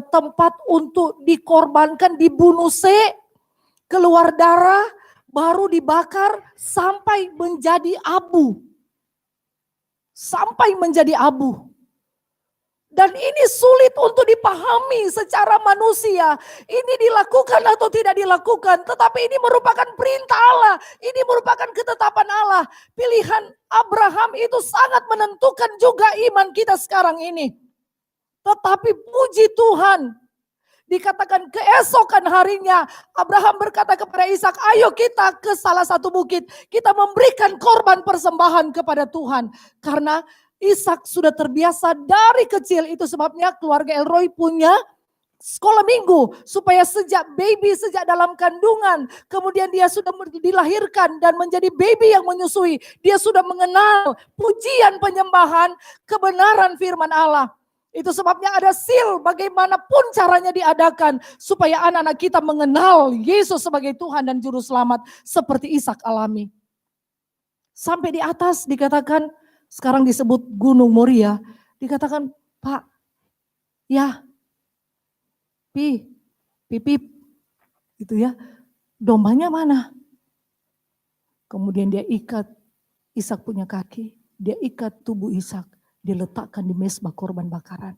tempat untuk dikorbankan, dibunuh keluar darah, baru dibakar sampai menjadi abu. Sampai menjadi abu. Dan ini sulit untuk dipahami secara manusia. Ini dilakukan atau tidak dilakukan. Tetapi ini merupakan perintah Allah. Ini merupakan ketetapan Allah. Pilihan Abraham itu sangat menentukan juga iman kita sekarang ini. Tetapi puji Tuhan. Dikatakan keesokan harinya Abraham berkata kepada Ishak, ayo kita ke salah satu bukit. Kita memberikan korban persembahan kepada Tuhan. Karena Ishak sudah terbiasa dari kecil, itu sebabnya keluarga Elroy punya sekolah minggu. Supaya sejak dalam kandungan, kemudian dia sudah dilahirkan dan menjadi baby yang menyusui. Dia sudah mengenal pujian penyembahan, kebenaran firman Allah. Itu sebabnya ada seal bagaimanapun caranya diadakan. Supaya anak-anak kita mengenal Yesus sebagai Tuhan dan Juru Selamat. Seperti Ishak alami. Sampai di atas dikatakan, sekarang disebut Gunung Moria, dikatakan, Pak, ya, pipip, gitu ya, dombanya mana? Kemudian dia ikat Ishak punya kaki, dia ikat tubuh Ishak, diletakkan di mezbah korban bakaran.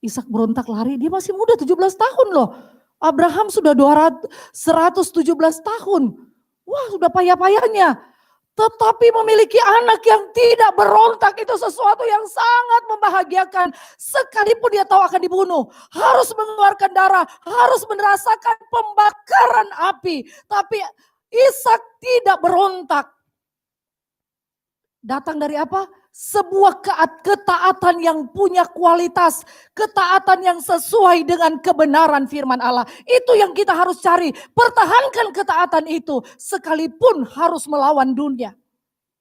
Ishak berontak lari, dia masih muda 17 tahun loh. Abraham sudah 117 tahun. Wah, sudah payah-payahnya. Tetapi memiliki anak yang tidak berontak itu sesuatu yang sangat membahagiakan. Sekalipun dia tahu akan dibunuh, harus mengeluarkan darah, harus merasakan pembakaran api. Tapi Ishak tidak berontak. Datang dari apa? Sebuah ketaatan yang punya kualitas, ketaatan yang sesuai dengan kebenaran firman Allah. Itu yang kita harus cari. Pertahankan ketaatan itu sekalipun harus melawan dunia.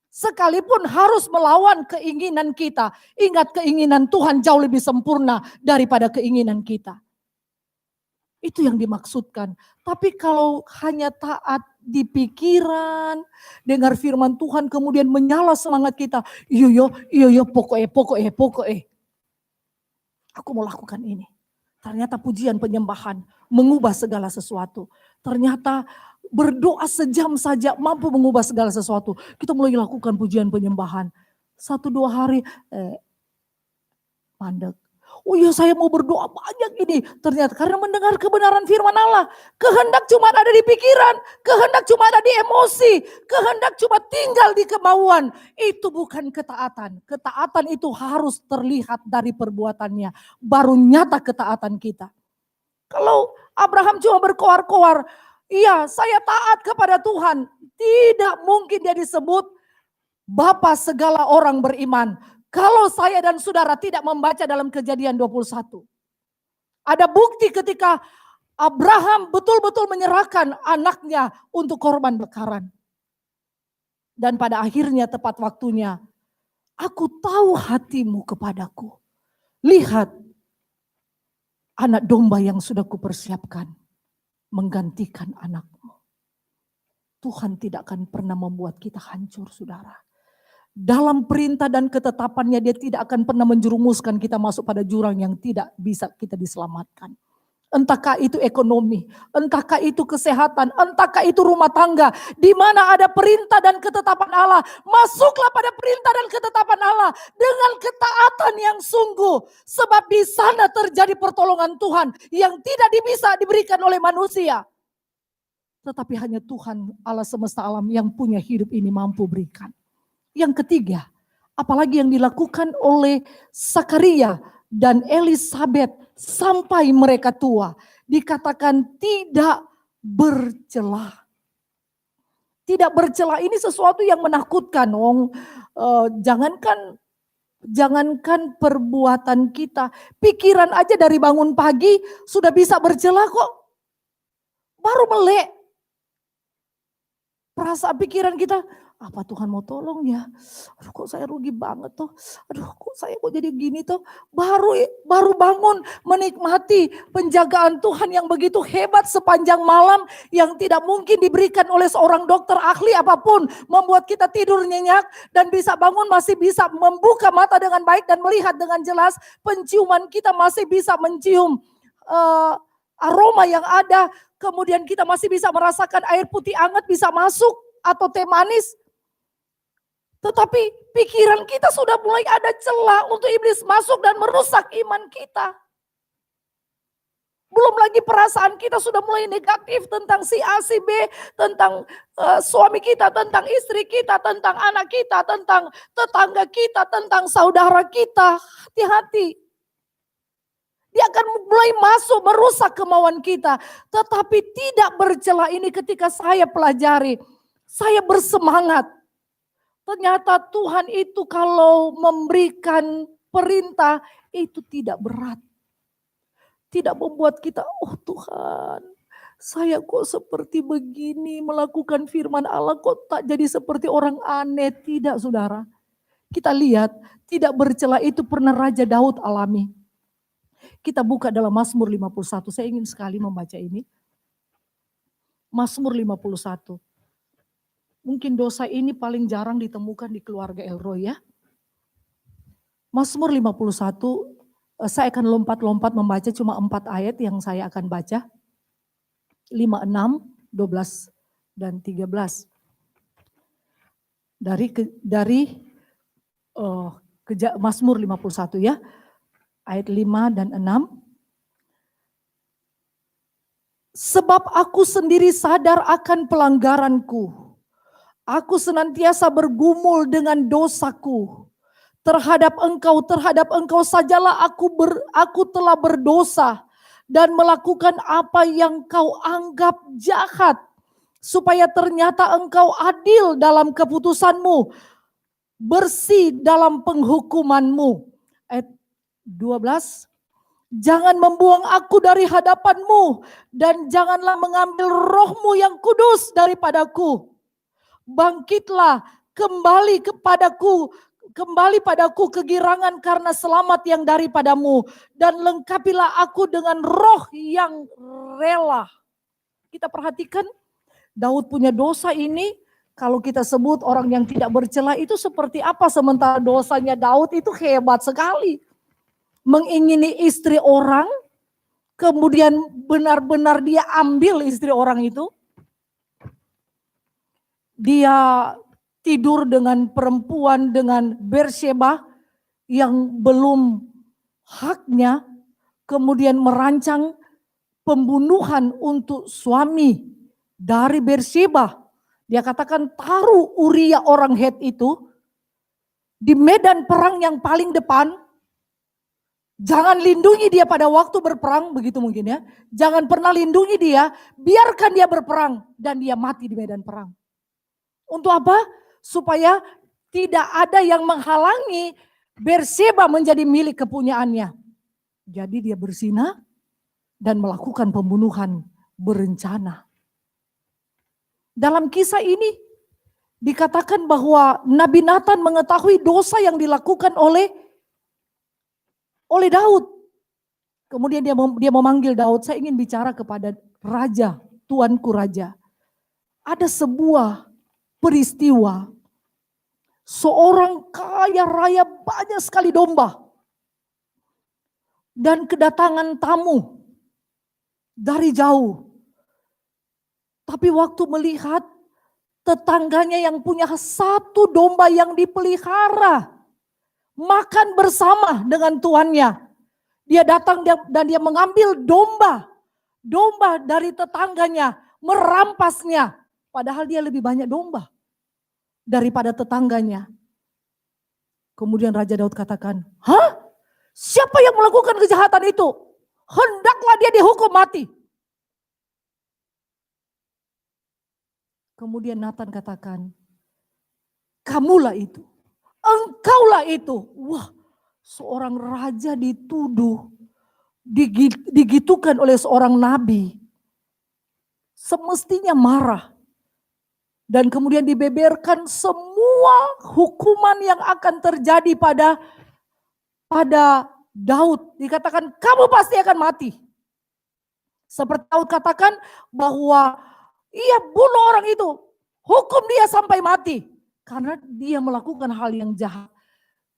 Sekalipun harus melawan keinginan kita. Ingat, keinginan Tuhan jauh lebih sempurna daripada keinginan kita. Itu yang dimaksudkan. Tapi kalau hanya taat di pikiran, dengar firman Tuhan kemudian menyala semangat kita. Iya, pokoknya. Aku mau lakukan ini. Ternyata pujian penyembahan mengubah segala sesuatu. Ternyata berdoa sejam saja mampu mengubah segala sesuatu. Kita mulai lakukan pujian penyembahan. 1-2 hari, mandek. Oh iya, saya mau berdoa banyak ini. Ternyata karena mendengar kebenaran firman Allah. Kehendak cuma ada di pikiran. Kehendak cuma ada di emosi. Kehendak cuma tinggal di kemauan. Itu bukan ketaatan. Ketaatan itu harus terlihat dari perbuatannya. Baru nyata ketaatan kita. Kalau Abraham cuma berkoar-koar. Iya, saya taat kepada Tuhan. Tidak mungkin dia disebut Bapa segala orang beriman. Kalau saya dan saudara tidak membaca dalam Kejadian 21. Ada bukti ketika Abraham betul-betul menyerahkan anaknya untuk korban bakaran. Dan pada akhirnya tepat waktunya, aku tahu hatimu kepadaku. Lihat, anak domba yang sudah kupersiapkan menggantikan anakmu. Tuhan tidak akan pernah membuat kita hancur, saudara. Dalam perintah dan ketetapannya dia tidak akan pernah menjerumuskan kita masuk pada jurang yang tidak bisa kita diselamatkan. Entahkah itu ekonomi, entahkah itu kesehatan, entahkah itu rumah tangga. Di mana ada perintah dan ketetapan Allah, masuklah pada perintah dan ketetapan Allah dengan ketaatan yang sungguh. Sebab di sana terjadi pertolongan Tuhan yang tidak bisa diberikan oleh manusia. Tetapi hanya Tuhan Allah semesta alam yang punya hidup ini mampu berikan. Yang ketiga, apalagi yang dilakukan oleh Zakaria dan Elisabet sampai mereka tua, dikatakan tidak bercela. Tidak bercela ini sesuatu yang menakutkan. Jangankan perbuatan kita, pikiran aja dari bangun pagi sudah bisa bercela kok. Baru melek. Perasaan pikiran kita, apa Tuhan mau tolong ya? Aduh kok saya rugi banget tuh. Aduh kok saya jadi gini tuh. Baru bangun menikmati penjagaan Tuhan yang begitu hebat sepanjang malam. Yang tidak mungkin diberikan oleh seorang dokter ahli apapun. Membuat kita tidur nyenyak dan bisa bangun, masih bisa membuka mata dengan baik dan melihat dengan jelas. Penciuman kita masih bisa mencium aroma yang ada. Kemudian kita masih bisa merasakan air putih hangat bisa masuk atau teh manis. Tetapi pikiran kita sudah mulai ada celah untuk iblis masuk dan merusak iman kita. Belum lagi perasaan kita sudah mulai negatif tentang si A, si B, tentang suami kita, tentang istri kita, tentang anak kita, tentang tetangga kita, tentang saudara kita. Hati-hati. Dia akan mulai masuk merusak kemauan kita. Tetapi tidak bercela ini ketika saya pelajari. Saya bersemangat. Ternyata Tuhan itu kalau memberikan perintah itu tidak berat. Tidak membuat kita, oh Tuhan, saya kok seperti begini melakukan firman Allah kok tak jadi seperti orang aneh. Tidak saudara. Kita lihat tidak bercela itu pernah Raja Daud alami. Kita buka dalam Mazmur 51. Saya ingin sekali membaca ini. Mazmur 51. Mungkin dosa ini paling jarang ditemukan di keluarga Elroy ya. Mazmur 51. Saya akan lompat-lompat membaca cuma 4 ayat yang saya akan baca. 5, 6, 12, dan 13. Dari Mazmur 51 ya. Ayat 5 dan 6. Sebab aku sendiri sadar akan pelanggaranku. Aku senantiasa bergumul dengan dosaku. Terhadap engkau sajalah aku telah berdosa. Dan melakukan apa yang kau anggap jahat. Supaya ternyata engkau adil dalam keputusanmu. Bersih dalam penghukumanmu. Ayat 12, jangan membuang aku dari hadapanmu dan janganlah mengambil rohmu yang kudus daripadaku. Bangkitlah kembali padaku kegirangan karena selamat yang daripadamu dan lengkapilah aku dengan roh yang rela. Kita perhatikan Daud punya dosa ini, kalau kita sebut orang yang tidak bercela itu seperti apa, sementara dosanya Daud itu hebat sekali. Mengingini istri orang, kemudian benar-benar dia ambil istri orang itu. Dia tidur dengan perempuan, dengan Bersyeba yang belum haknya, kemudian merancang pembunuhan untuk suami dari Bersyeba. Dia katakan taruh Uria orang Het itu di medan perang yang paling depan. Jangan lindungi dia pada waktu berperang, begitu mungkin ya. Jangan pernah lindungi dia, biarkan dia berperang dan dia mati di medan perang. Untuk apa? Supaya tidak ada yang menghalangi Bersyeba menjadi milik kepunyaannya. Jadi dia berzina dan melakukan pembunuhan berencana. Dalam kisah ini dikatakan bahwa Nabi Nathan mengetahui dosa yang dilakukan oleh Daud. Kemudian dia memanggil Daud, saya ingin bicara kepada raja, tuanku raja. Ada sebuah peristiwa, seorang kaya raya banyak sekali domba. Dan kedatangan tamu. dari jauh. Tapi waktu melihat tetangganya yang punya satu domba yang dipelihara, makan bersama dengan tuannya. Dia datang dan dia mengambil domba dari tetangganya, merampasnya. Padahal dia lebih banyak domba daripada tetangganya. Kemudian Raja Daud katakan, "Hah? Siapa yang melakukan kejahatan itu? Hendaklah dia dihukum mati." Kemudian Nathan katakan, "Kamulah itu, engkaulah itu." Wah, seorang raja dituduh, digitukan oleh seorang nabi. Semestinya marah. Dan kemudian dibeberkan semua hukuman yang akan terjadi pada Daud. Dikatakan, kamu pasti akan mati. Seperti Daud katakan bahwa ia bunuh orang itu, hukum dia sampai mati. Karena dia melakukan hal yang jahat.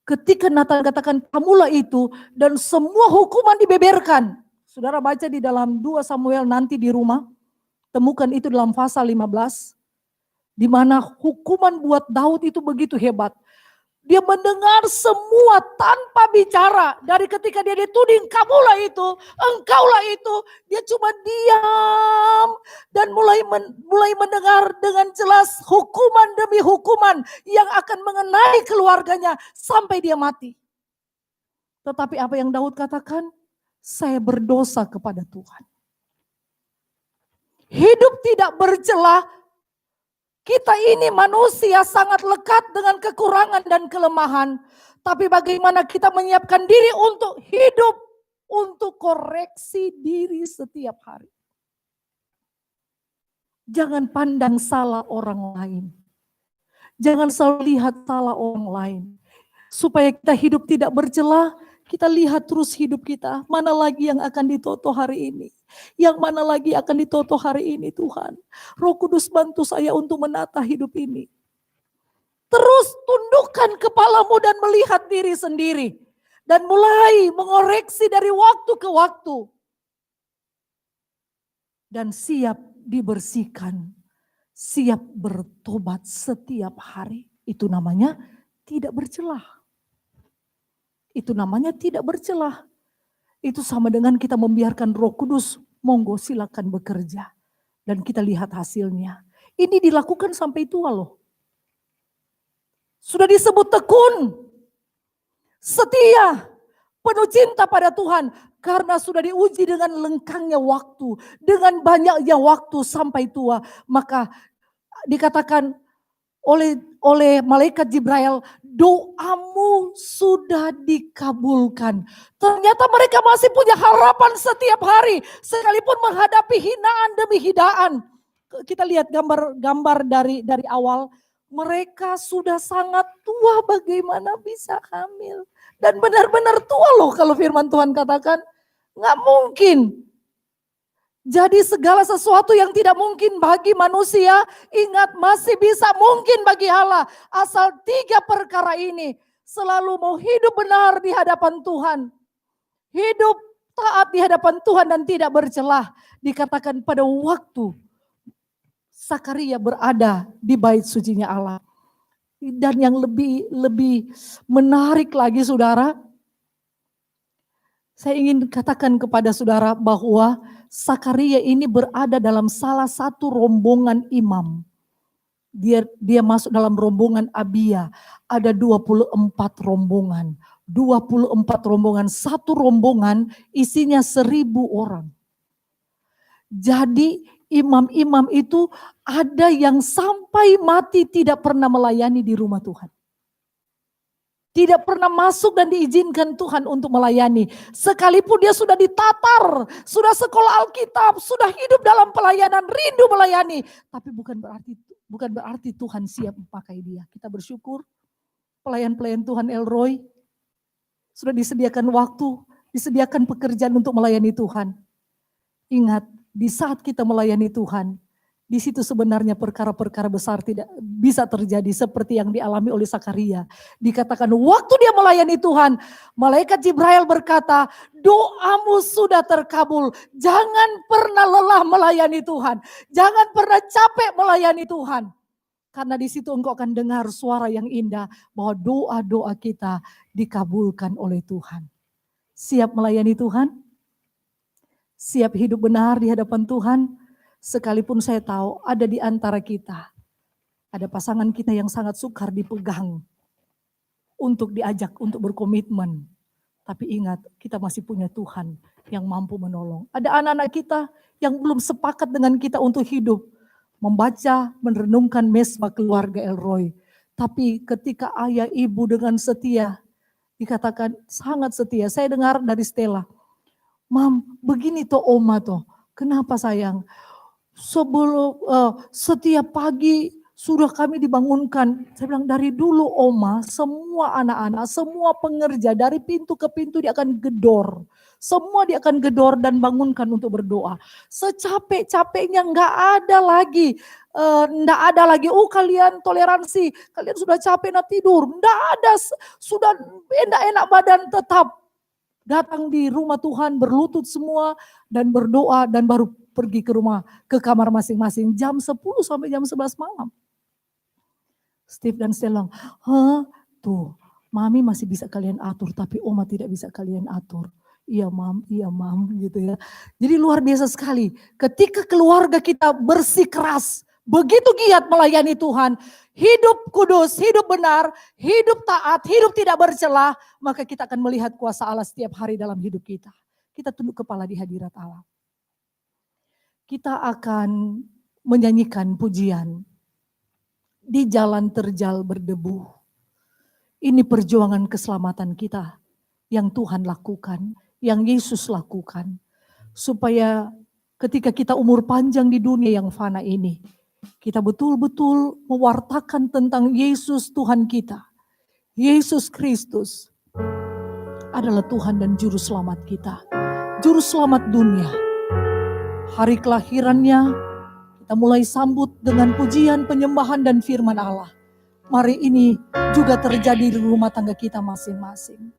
Ketika Nathan katakan kamulah itu dan semua hukuman dibeberkan. Saudara baca di dalam 2 Samuel nanti di rumah. Temukan itu dalam pasal 15. Di mana hukuman buat Daud itu begitu hebat. Dia mendengar semua tanpa bicara. Dari ketika dia dituding, kamulah itu, engkaulah itu. Dia cuma diam dan mulai mendengar dengan jelas hukuman demi hukuman yang akan mengenai keluarganya sampai dia mati. Tetapi apa yang Daud katakan? Saya berdosa kepada Tuhan. Hidup tidak bercelah. Kita ini manusia sangat lekat dengan kekurangan dan kelemahan. Tapi bagaimana kita menyiapkan diri untuk hidup, untuk koreksi diri setiap hari. Jangan pandang salah orang lain. Jangan selalu lihat salah orang lain. Supaya kita hidup tidak bercelah, kita lihat terus hidup kita. Mana lagi yang akan ditoto hari ini? Yang mana lagi akan ditoto hari ini Tuhan? Roh Kudus bantu saya untuk menata hidup ini. Terus tundukkan kepalamu dan melihat diri sendiri. Dan mulai mengoreksi dari waktu ke waktu. Dan siap dibersihkan. Siap bertobat setiap hari. Itu namanya tidak bercelah. Itu namanya tidak bercelah. Itu sama dengan kita membiarkan Roh Kudus, monggo silakan bekerja. Dan kita lihat hasilnya. Ini dilakukan sampai tua loh. Sudah disebut tekun, setia, penuh cinta pada Tuhan. Karena sudah diuji dengan lengkangnya waktu, dengan banyaknya waktu sampai tua. Maka dikatakan oleh malaikat Jibril, doamu sudah dikabulkan. Ternyata mereka masih punya harapan setiap hari. Sekalipun menghadapi hinaan demi hinaan. Kita lihat gambar dari awal. Mereka sudah sangat tua, bagaimana bisa hamil. Dan benar-benar tua loh kalau firman Tuhan katakan. Nggak mungkin. Jadi segala sesuatu yang tidak mungkin bagi manusia, ingat masih bisa mungkin bagi Allah. Asal 3 perkara ini, selalu mau hidup benar di hadapan Tuhan. Hidup taat di hadapan Tuhan dan tidak bercelah. Dikatakan pada waktu Sakaria berada di bait sucinya Allah. Dan yang lebih menarik lagi saudara, saya ingin katakan kepada saudara bahwa Sakaria ini berada dalam salah satu rombongan imam. Dia masuk dalam rombongan Abia. Ada 24 rombongan. 24 rombongan. Satu rombongan isinya 1000 orang. Jadi imam-imam itu ada yang sampai mati tidak pernah melayani di rumah Tuhan. Tidak pernah masuk dan diizinkan Tuhan untuk melayani. Sekalipun dia sudah ditatar, sudah sekolah Alkitab, sudah hidup dalam pelayanan, rindu melayani. Tapi bukan berarti Tuhan siap memakai dia. Kita bersyukur pelayan-pelayan Tuhan Elroy sudah disediakan waktu, disediakan pekerjaan untuk melayani Tuhan. Ingat, di saat kita melayani Tuhan, Di situ sebenarnya perkara-perkara besar tidak bisa terjadi seperti yang dialami oleh Zakaria. Dikatakan waktu dia melayani Tuhan, malaikat Jibril berkata, doamu sudah terkabul. Jangan pernah lelah melayani Tuhan. Jangan pernah capek melayani Tuhan. Karena di situ engkau akan dengar suara yang indah bahwa doa-doa kita dikabulkan oleh Tuhan. Siap melayani Tuhan? Siap hidup benar di hadapan Tuhan? Sekalipun saya tahu ada di antara kita, ada pasangan kita yang sangat sukar dipegang untuk diajak untuk berkomitmen. Tapi ingat, kita masih punya Tuhan yang mampu menolong. Ada anak-anak kita yang belum sepakat dengan kita untuk hidup, membaca, merenungkan mesbah keluarga Elroy. Tapi ketika ayah ibu dengan setia, dikatakan sangat setia. Saya dengar dari Stella, Mam, begini toh Oma toh, kenapa sayang? Sebelum setiap pagi sudah kami dibangunkan. Saya bilang dari dulu Oma, semua anak-anak, semua pengerja dari pintu ke pintu dia akan gedor. Semua dia akan gedor dan bangunkan untuk berdoa. Secapek-capeknya nggak ada lagi. Nggak ada lagi, kalian toleransi, kalian sudah capek nak tidur. Nggak ada, sudah enak-enak badan tetap. Datang di rumah Tuhan, berlutut semua dan berdoa dan baru pergi ke kamar masing-masing jam 10 sampai jam 11 malam. Steve dan Stella, tuh Mami masih bisa kalian atur tapi Oma tidak bisa kalian atur. Iya mam gitu ya. Jadi luar biasa sekali ketika keluarga kita bersih keras, begitu giat melayani Tuhan, hidup kudus, hidup benar, hidup taat, hidup tidak bercelah, maka kita akan melihat kuasa Allah setiap hari dalam hidup kita. Kita tunduk kepala di hadirat Allah. Kita akan menyanyikan pujian di jalan terjal berdebu. Ini perjuangan keselamatan kita yang Tuhan lakukan, yang Yesus lakukan. Supaya ketika kita umur panjang di dunia yang fana ini, kita betul-betul mewartakan tentang Yesus Tuhan kita. Yesus Kristus adalah Tuhan dan Juru Selamat kita. Juru Selamat dunia. Hari kelahirannya kita mulai sambut dengan pujian, penyembahan dan firman Allah. Mari ini juga terjadi di rumah tangga kita masing-masing.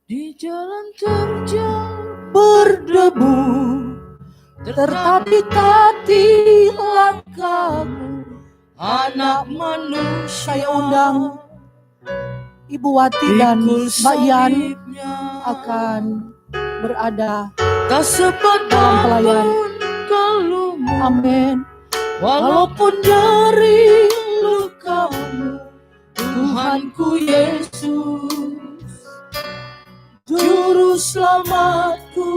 Di jalan terjal Berdebu, tertatih-tatih langkahmu. anak manusia, Saya undang Ibu Wati dan Mbak Yan akan berada tak sempat dalam pelayan. kalungmu, Amin. walaupun dari lukamu, Tuhanku Yesus, Juru Selamatku.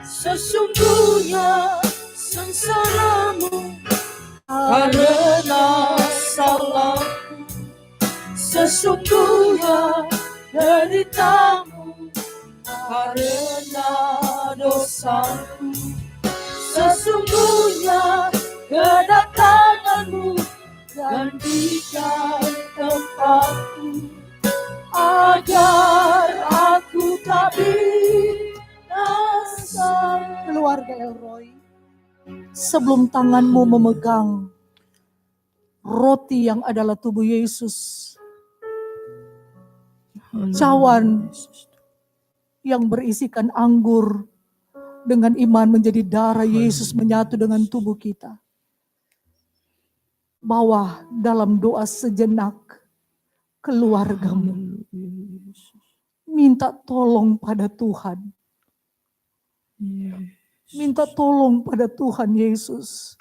Sesungguhnya sengsaramu karena salahku, sesungguhnya deritamu karena dosaku, sesungguhnya kedatanganmu gantikan tempatku, agar aku tak binasa. Keluarga Elroy, sebelum tanganmu memegang roti yang adalah tubuh Yesus, cawan yang berisikan anggur dengan iman menjadi darah Yesus menyatu dengan tubuh kita. Bawa dalam doa sejenak keluargamu. Minta tolong pada Tuhan. Minta tolong pada Tuhan Yesus.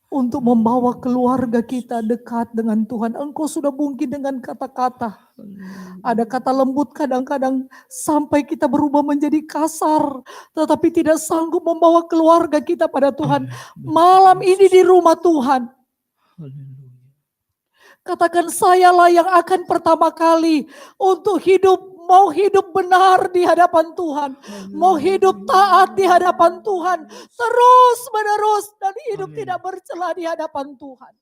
Untuk membawa keluarga kita dekat dengan Tuhan. Engkau sudah mungkin dengan kata-kata. Ada kata lembut kadang-kadang sampai kita berubah menjadi kasar. Tetapi tidak sanggup membawa keluarga kita pada Tuhan. Malam ini di rumah Tuhan. Katakan sayalah yang akan pertama kali untuk hidup. Mau hidup benar di hadapan Tuhan. Mau hidup taat di hadapan Tuhan. Terus menerus dan hidup tidak bercela di hadapan Tuhan.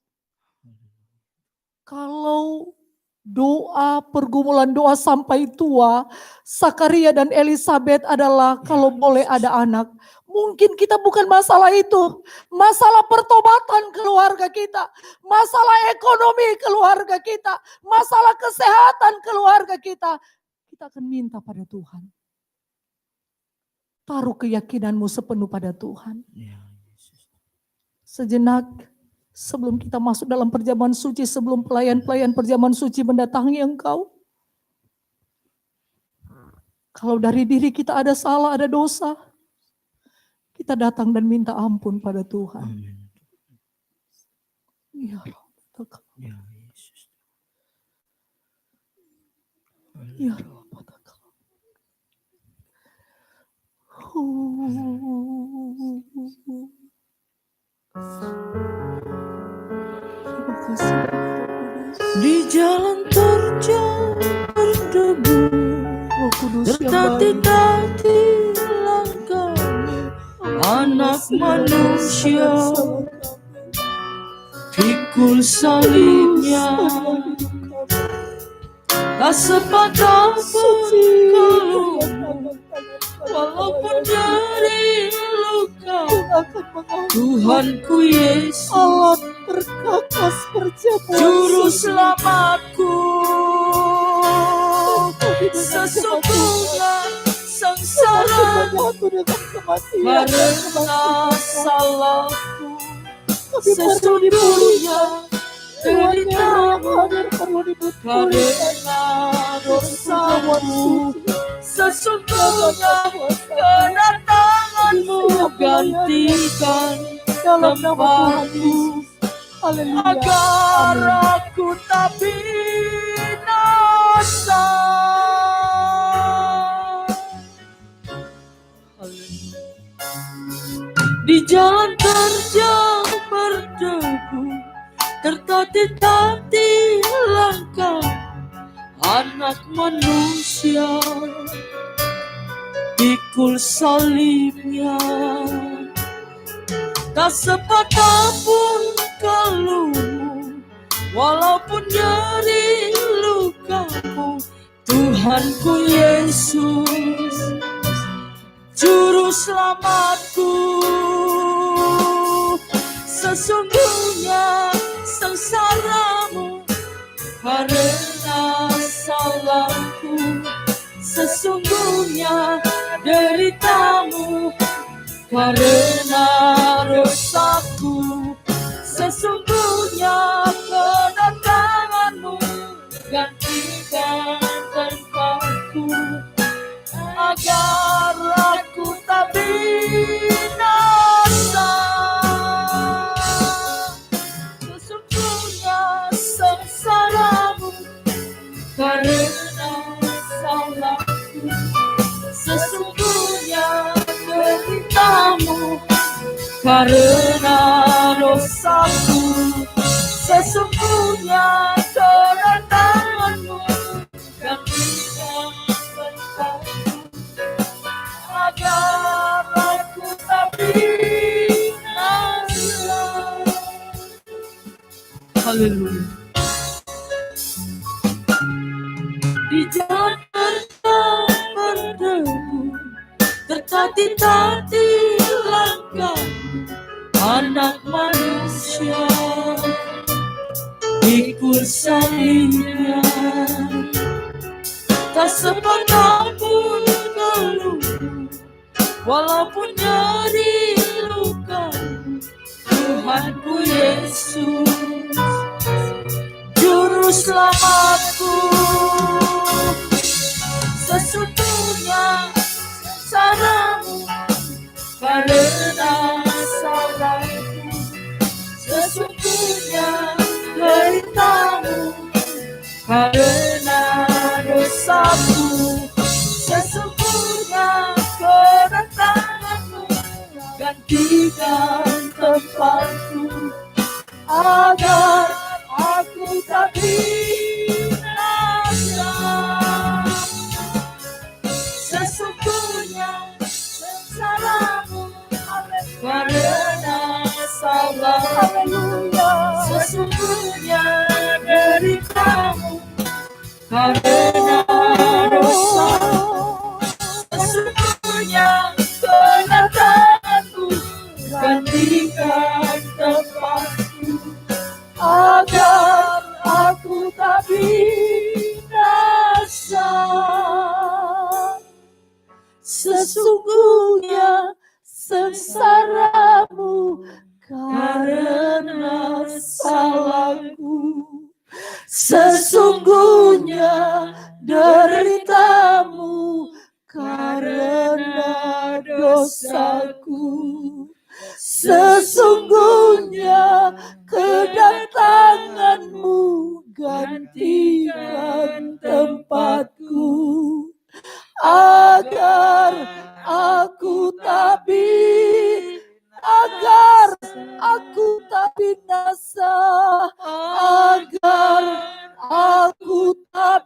Kalau doa, pergumulan doa sampai tua. Zakaria dan Elisabet adalah kalau boleh ada anak. Mungkin kita bukan masalah itu. Masalah pertobatan keluarga kita. Masalah ekonomi keluarga kita. Masalah kesehatan keluarga kita. Kita akan minta pada Tuhan. Taruh keyakinanmu sepenuh pada Tuhan. Sejenak sebelum kita masuk dalam perjamuan suci, sebelum pelayan-pelayan perjamuan suci mendatangi engkau. Kalau dari diri kita ada salah, ada dosa, kita datang dan minta ampun pada Tuhan. Ya Rabb. Ya Yesus. Ya Rabb. Terima kasih. Di jalan terjal berdebu, Roh Kudus yang baik. tertatih-tatih langkah anak manusia, pikul salibnya, tak sepatah pun keluh, walaupun nyeri luka. Tuhanku Yesus, Allah terkakas perjamuan Juru suci. selamatku, sesungguhnya sengsara karena salahku, sesungguhnya deritamu karena dosamu, sesungguhnya kedatanganmu gantikan tempatku, agar aku tak binasa. Di jalan terjal berdebu, tertatih-tatih langkah anak manusia, pikul salibnya, tak sepatah pun keluh, walaupun nyeri lukamu. Tuhanku Yesus, Juru selamatku, sesungguhnya sengsaramu karena salahku, sesungguhnya deritamu karena dosaku, sesungguhnya kedatanganmu gantikan tempatku, agar aku tak binasa. Sesungguhnya sengsaramu karena salahku, sesungguhnya deritamu karena dosaku, sesungguhnya kedatanganmu gantikan tempatku, agar aku tak binasa. Haleluya. Di jalan terjal berdebu, tertatih-tatih langkah anak manusia, pikul salibnya, tak sepatah pun keluh, walaupun nyeri luka. Tuhanku Yesus, Juru selamatku, sesungguhnya sengsaramu karena salahku, sesungguhnya deritamu karena dosaku, sesungguhnya kedatanganmu gantikan tempatku, agar aku tak binasa. Sesungguhnya sengsaramu karena salah, sesungguhnya deritamu karena dosa. Sesungguhnya kenakanku gantikan tempatku, agar aku tak binasa. Sesungguhnya sengsaramu karena salahku, sesungguhnya deritamu karena dosaku, sesungguhnya kedatanganmu gantikan tempatku, agar aku tak binasa, agar aku tak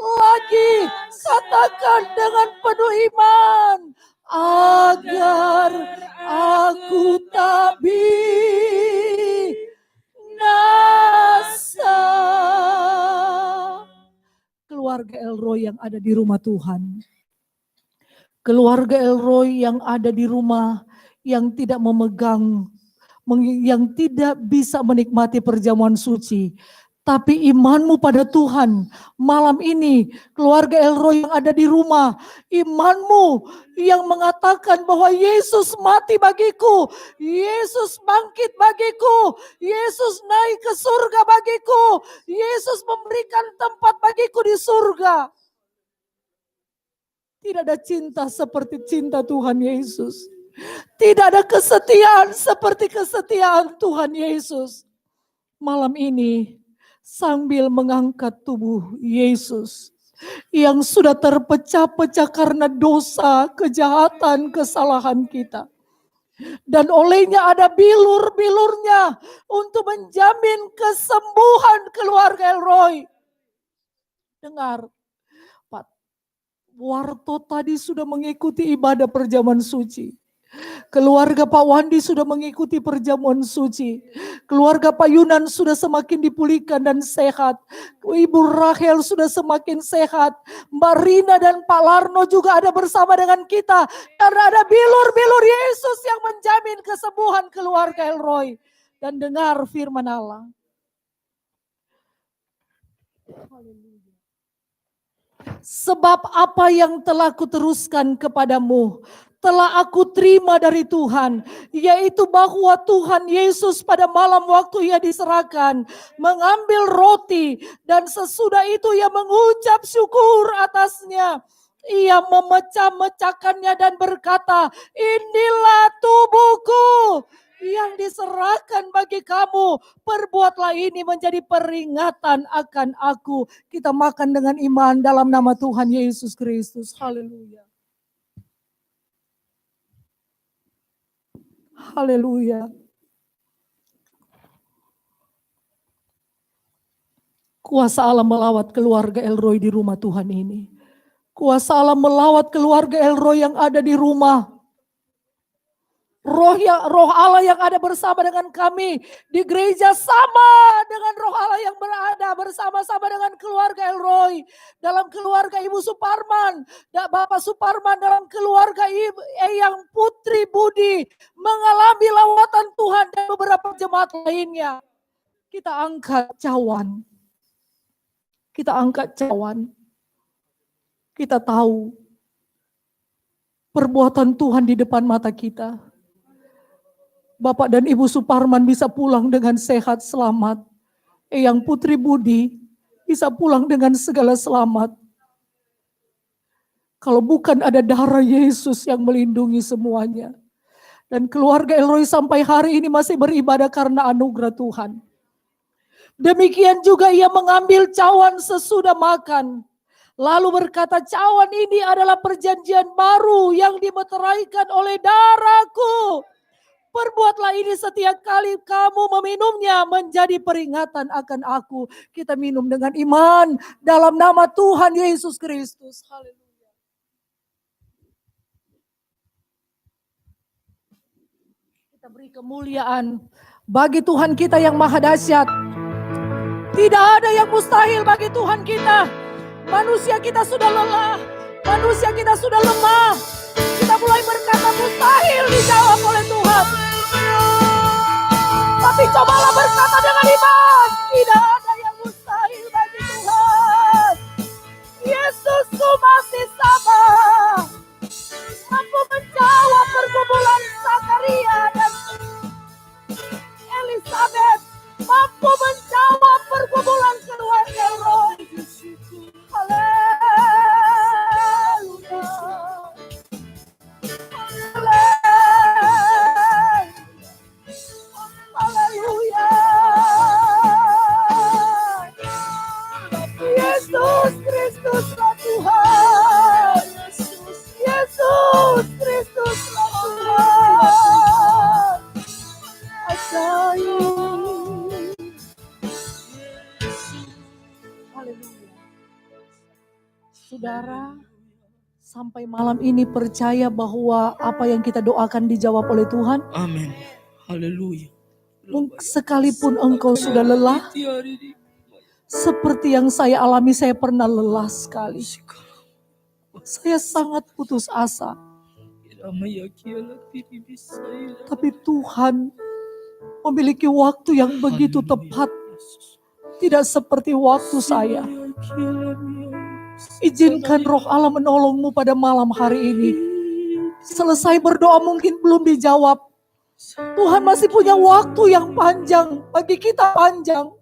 lagi, katakan dengan penuh iman, agar aku tak binasa. Keluarga Elroy yang ada di rumah Tuhan, keluarga Elroy yang ada di rumah, yang tidak memegang, yang tidak bisa menikmati perjamuan suci, tapi imanmu pada Tuhan. Malam ini keluarga Elroy yang ada di rumah, imanmu yang mengatakan bahwa Yesus mati bagiku, Yesus bangkit bagiku, Yesus naik ke surga bagiku, Yesus memberikan tempat bagiku di surga. Tidak ada cinta seperti cinta Tuhan Yesus. Tidak ada kesetiaan seperti kesetiaan Tuhan Yesus. Malam ini sambil mengangkat tubuh Yesus yang sudah terpecah-pecah karena dosa, kejahatan, kesalahan kita. Dan olehnya ada bilur-bilurnya untuk menjamin kesembuhan keluarga Elroy. Dengar, Pak Warto tadi sudah mengikuti ibadah perjamuan suci. Keluarga Pak Wandi sudah mengikuti perjamuan suci. Keluarga Pak Yunan sudah semakin dipulihkan dan sehat. Ibu Rahel sudah semakin sehat. Mbak Rina dan Pak Larno juga ada bersama dengan kita. Karena ada bilur-bilur Yesus yang menjamin kesembuhan keluarga Elroy. Dan dengar firman Allah. Sebab apa yang telah kuteruskan kepadamu telah aku terima dari Tuhan, yaitu bahwa Tuhan Yesus pada malam waktu ia diserahkan, mengambil roti dan sesudah itu ia mengucap syukur atasnya. Ia memecah-mecahkannya dan berkata, inilah tubuhku yang diserahkan bagi kamu. Perbuatlah ini menjadi peringatan akan aku. Kita makan dengan iman dalam nama Tuhan Yesus Kristus. Haleluya. Haleluya. Kuasa Allah melawat keluarga Elroy di rumah Tuhan ini. Kuasa Allah melawat keluarga Elroy yang ada di rumah. Roh Allah yang ada bersama dengan kami di gereja sama dengan roh Allah yang berada bersama-sama dengan keluarga Elroy. Dalam keluarga Ibu Suparman, Bapak Suparman, dalam keluarga Eyang Putri Budi mengalami lawatan Tuhan dan beberapa jemaat lainnya. Kita angkat cawan. Kita angkat cawan. Kita tahu perbuatan Tuhan di depan mata kita. Bapak dan Ibu Suparman bisa pulang dengan sehat selamat. Eyang Putri Budi bisa pulang dengan segala selamat. Kalau bukan ada darah Yesus yang melindungi semuanya. Dan keluarga Elroy sampai hari ini masih beribadah karena anugerah Tuhan. Demikian juga ia mengambil cawan sesudah makan. Lalu berkata, cawan ini adalah perjanjian baru yang dimeteraikan oleh darahku. Perbuatlah ini setiap kali kamu meminumnya menjadi peringatan akan aku. Kita minum dengan iman dalam nama Tuhan Yesus Kristus. Haleluya. Kita beri kemuliaan bagi Tuhan kita yang maha dahsyat. Tidak ada yang mustahil bagi Tuhan kita. Manusia kita sudah lelah, manusia kita sudah lemah. Kita mulai berkata mustahil dijawab oleh Tuhan. Tapi cobalah berkata dengan iman, tidak ada yang mustahil bagi Tuhan. Yesusku masih sama, mampu menjawab pergumulan Zakaria dan Elizabeth, mampu menjawab pergumulan keluarga Roy. Haleluya. Haleluya. Yesus Kristuslah Tuhan. Yesus Kristuslah Tuhan. Ajaib. Haleluya. Saudara, sampai malam ini percaya bahwa apa yang kita doakan dijawab oleh Tuhan. Amin. Haleluya. Sekalipun engkau sudah lelah, seperti yang saya alami, saya pernah lelah sekali. Saya sangat putus asa. Tapi Tuhan memiliki waktu yang begitu tepat. Tidak seperti waktu saya. Izinkan Roh Allah menolongmu pada malam hari ini. Selesai berdoa mungkin belum dijawab. Tuhan masih punya waktu yang panjang, bagi kita panjang.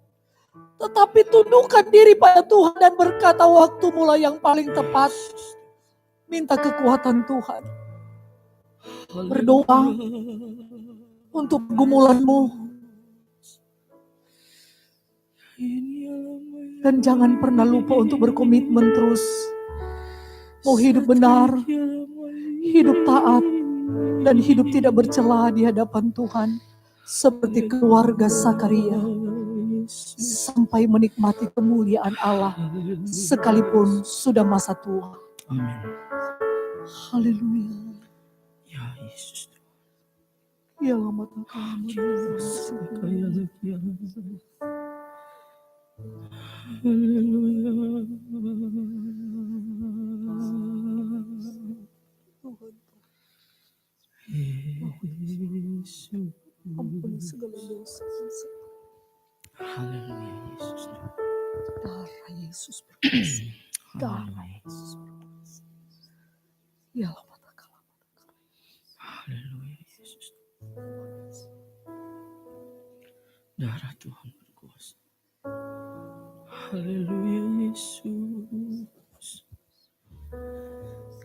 Tetapi tundukkan diri pada Tuhan dan berkata waktu mulai yang paling tepat. Minta kekuatan Tuhan. Berdoa untuk pergumulanmu. Dan jangan pernah lupa untuk berkomitmen terus. Mau hidup benar, hidup taat, dan hidup tidak bercela di hadapan Tuhan. Seperti keluarga Zakaria. Sampai menikmati kemuliaan Allah. Sekalipun sudah masa tua. Amin. Haleluya. Ya Yesus. Ya mata kami. Ampuni segala dosa. Haleluya Yesus. Darah Yesus berkuasa. Darah Yesus berkuasa. Ya mata kami. Haleluya Yesus. Darah Tuhan berkuasa. Haleluya Yesus.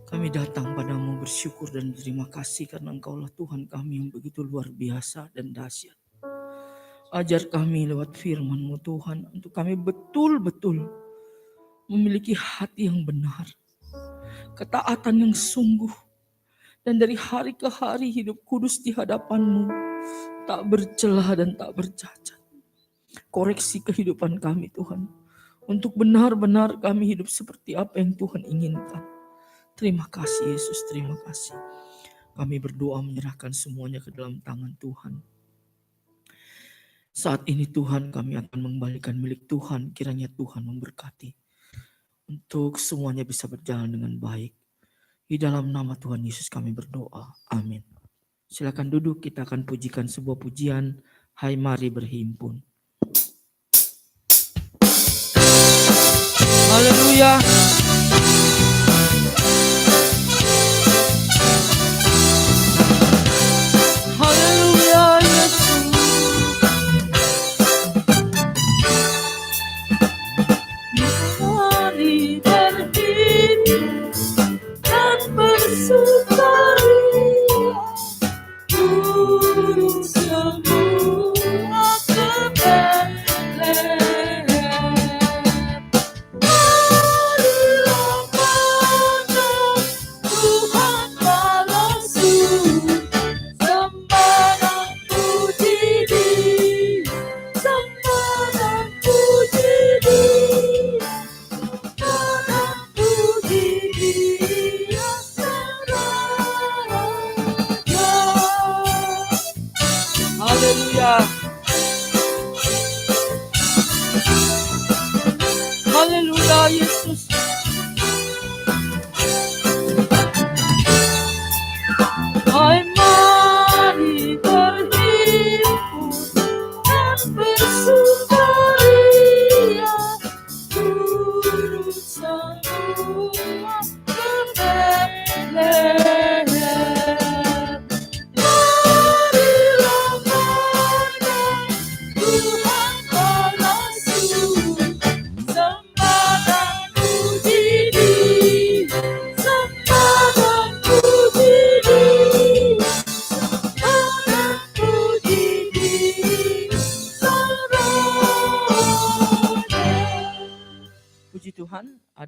Kami datang padamu bersyukur dan berterima kasih karena Engkaulah Tuhan kami yang begitu luar biasa dan dahsyat. Ajar kami lewat firman-Mu Tuhan untuk kami betul-betul memiliki hati yang benar, ketaatan yang sungguh, dan dari hari ke hari hidup kudus di hadapan-Mu, tak bercelah dan tak bercacat. Koreksi kehidupan kami Tuhan, untuk benar-benar kami hidup seperti apa yang Tuhan inginkan. Terima kasih Yesus, terima kasih. Kami berdoa menyerahkan semuanya ke dalam tangan Tuhan. Saat ini Tuhan kami akan mengembalikan milik Tuhan, kiranya Tuhan memberkati. Untuk semuanya bisa berjalan dengan baik. Di dalam nama Tuhan Yesus kami berdoa, amin. Silakan duduk, kita akan pujikan sebuah pujian, Hai Mari Berhimpun. Haleluya. Haleluya Yesus. Mari berhimpun dan bersukaria turun semua ke Betlehem. Marilah pada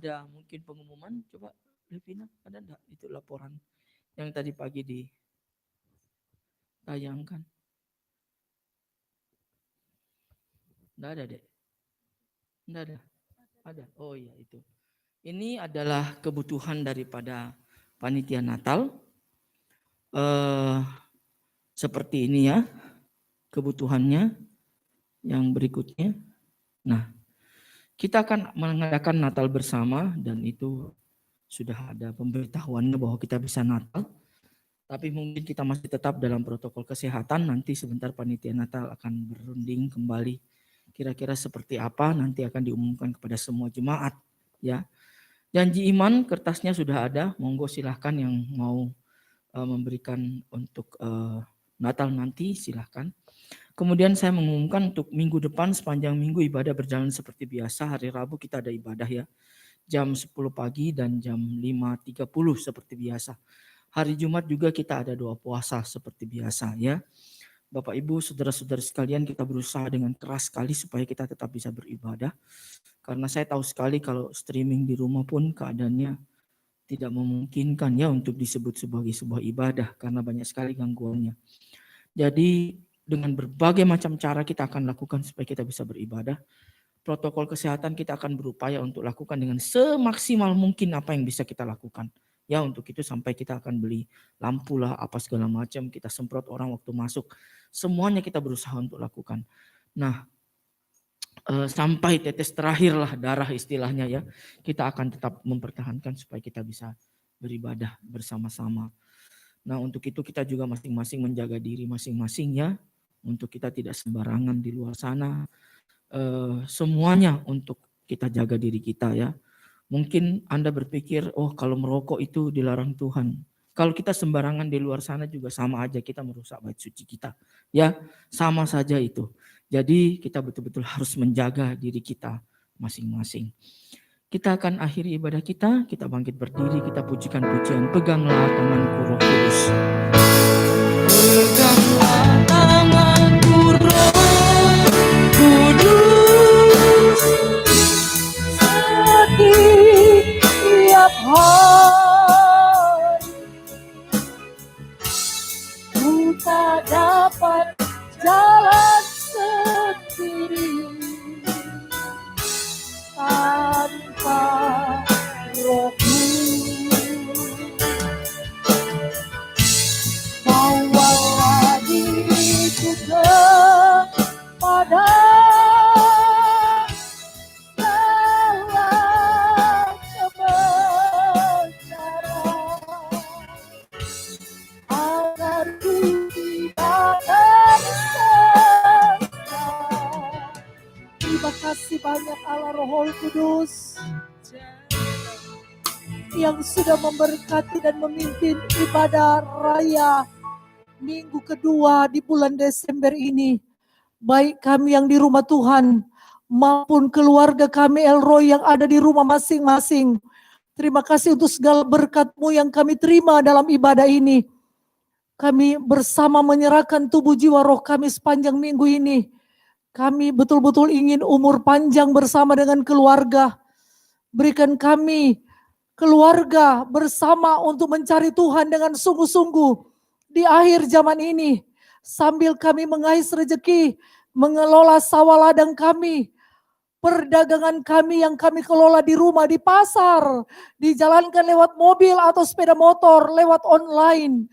ada mungkin pengumuman? Coba Levina, ada enggak itu laporan yang tadi pagi ditayangkan? Enggak ada, Dek. Enggak ada. Ada. Oh iya itu. Ini adalah kebutuhan daripada panitia Natal. Seperti ini ya kebutuhannya. Yang berikutnya. Nah, kita akan mengadakan Natal bersama dan itu sudah ada pemberitahuannya bahwa kita bisa Natal. Tapi mungkin kita masih tetap dalam protokol kesehatan. Nanti sebentar panitia Natal akan berunding kembali. Kira-kira seperti apa nanti akan diumumkan kepada semua jemaat. Ya, janji iman kertasnya sudah ada. Monggo silahkan yang mau memberikan untuk Natal nanti silahkan. Kemudian saya mengumumkan untuk minggu depan sepanjang minggu ibadah berjalan seperti biasa. Hari Rabu kita ada ibadah ya. Jam 10 pagi dan jam 5.30 seperti biasa. Hari Jumat juga kita ada doa puasa seperti biasa ya. Bapak Ibu, saudara-saudara sekalian, kita berusaha dengan keras sekali supaya kita tetap bisa beribadah. Karena saya tahu sekali kalau streaming di rumah pun keadaannya tidak memungkinkan ya untuk disebut sebagai sebuah ibadah karena banyak sekali gangguannya. Jadi dengan berbagai macam cara kita akan lakukan supaya kita bisa beribadah. Protokol kesehatan kita akan berupaya untuk lakukan dengan semaksimal mungkin apa yang bisa kita lakukan. Ya untuk itu sampai kita akan beli lampu lah apa segala macam. Kita semprot orang waktu masuk. Semuanya kita berusaha untuk lakukan. Nah sampai tetes terakhir lah darah istilahnya ya. Kita akan tetap mempertahankan supaya kita bisa beribadah bersama-sama. Nah untuk itu kita juga masing-masing menjaga diri masing-masing ya. Untuk kita tidak sembarangan di luar sana. Semuanya untuk kita jaga diri kita ya. Mungkin Anda berpikir, oh kalau merokok itu dilarang Tuhan. Kalau kita sembarangan di luar sana juga sama aja kita merusak bait suci kita. Ya sama saja itu. Jadi kita betul-betul harus menjaga diri kita masing-masing. Kita akan akhiri ibadah kita bangkit berdiri, kita pujikan pujian. Peganglah tanganku Roh Kudus. Peganglah tanganku Roh Kudus. Setiap hari ku tak dapat jalan sendiri tanpa Rohmu. Bawalah diriku kepada segala kebenaran agar ku tidak tersesat. Terima kasih banyak Allah Roh Kudus yang sudah memberkati dan memimpin ibadah raya minggu kedua di bulan Desember ini. Baik kami yang di rumah Tuhan maupun keluarga kami Elroy yang ada di rumah masing-masing. Terima kasih untuk segala berkat-Mu yang kami terima dalam ibadah ini. Kami bersama menyerahkan tubuh jiwa roh kami sepanjang minggu ini. Kami betul-betul ingin umur panjang bersama dengan keluarga. Berikan kami keluarga bersama untuk mencari Tuhan dengan sungguh-sungguh di akhir zaman ini. Sambil kami mengais rezeki, mengelola sawah ladang kami, perdagangan kami yang kami kelola di rumah, di pasar, dijalankan lewat mobil atau sepeda motor, lewat online.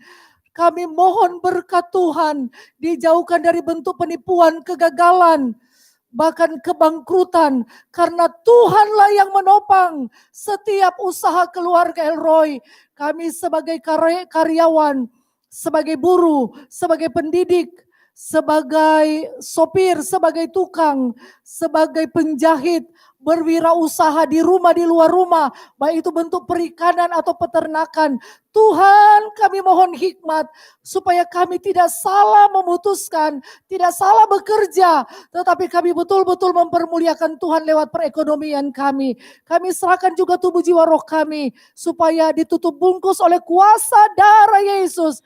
Kami mohon berkat Tuhan, dijauhkan dari bentuk penipuan, kegagalan, bahkan kebangkrutan. Karena Tuhanlah yang menopang setiap usaha keluarga Elroy. Kami sebagai karyawan, sebagai buruh, sebagai pendidik, sebagai sopir, sebagai tukang, sebagai penjahit, berwirausaha di rumah, di luar rumah, baik itu bentuk perikanan atau peternakan. Tuhan, kami mohon hikmat supaya kami tidak salah memutuskan, tidak salah bekerja, tetapi kami betul-betul mempermuliakan Tuhan lewat perekonomian kami. Kami serahkan juga tubuh jiwa roh kami supaya ditutup bungkus oleh kuasa darah Yesus.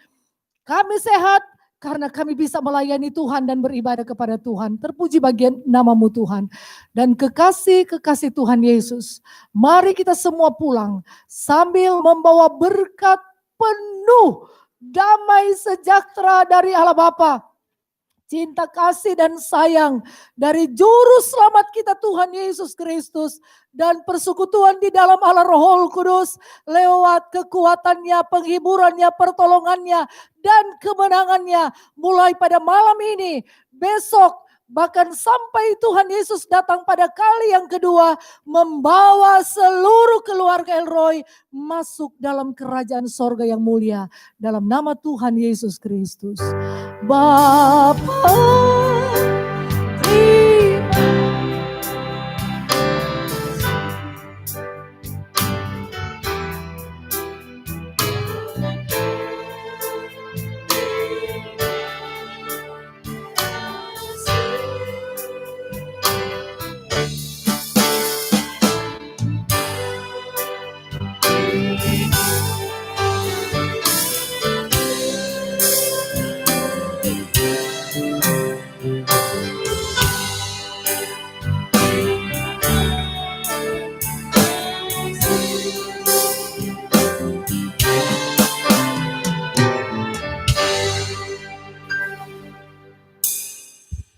Kami sehat, Karena kami bisa melayani Tuhan dan beribadah kepada Tuhan. Terpuji bagian namamu Tuhan. Dan kekasih-kekasih Tuhan Yesus, mari kita semua pulang sambil membawa berkat penuh damai sejahtera dari Allah Bapa, cinta kasih dan sayang dari Juru Selamat kita Tuhan Yesus Kristus, dan persekutuan di dalam Allah Roh Kudus lewat kekuatannya, penghiburannya, pertolongannya, dan kemenangannya mulai pada malam ini, besok, bahkan sampai Tuhan Yesus datang pada kali yang kedua, membawa seluruh keluarga Elroy masuk dalam kerajaan sorga yang mulia dalam nama Tuhan Yesus Kristus. Bapa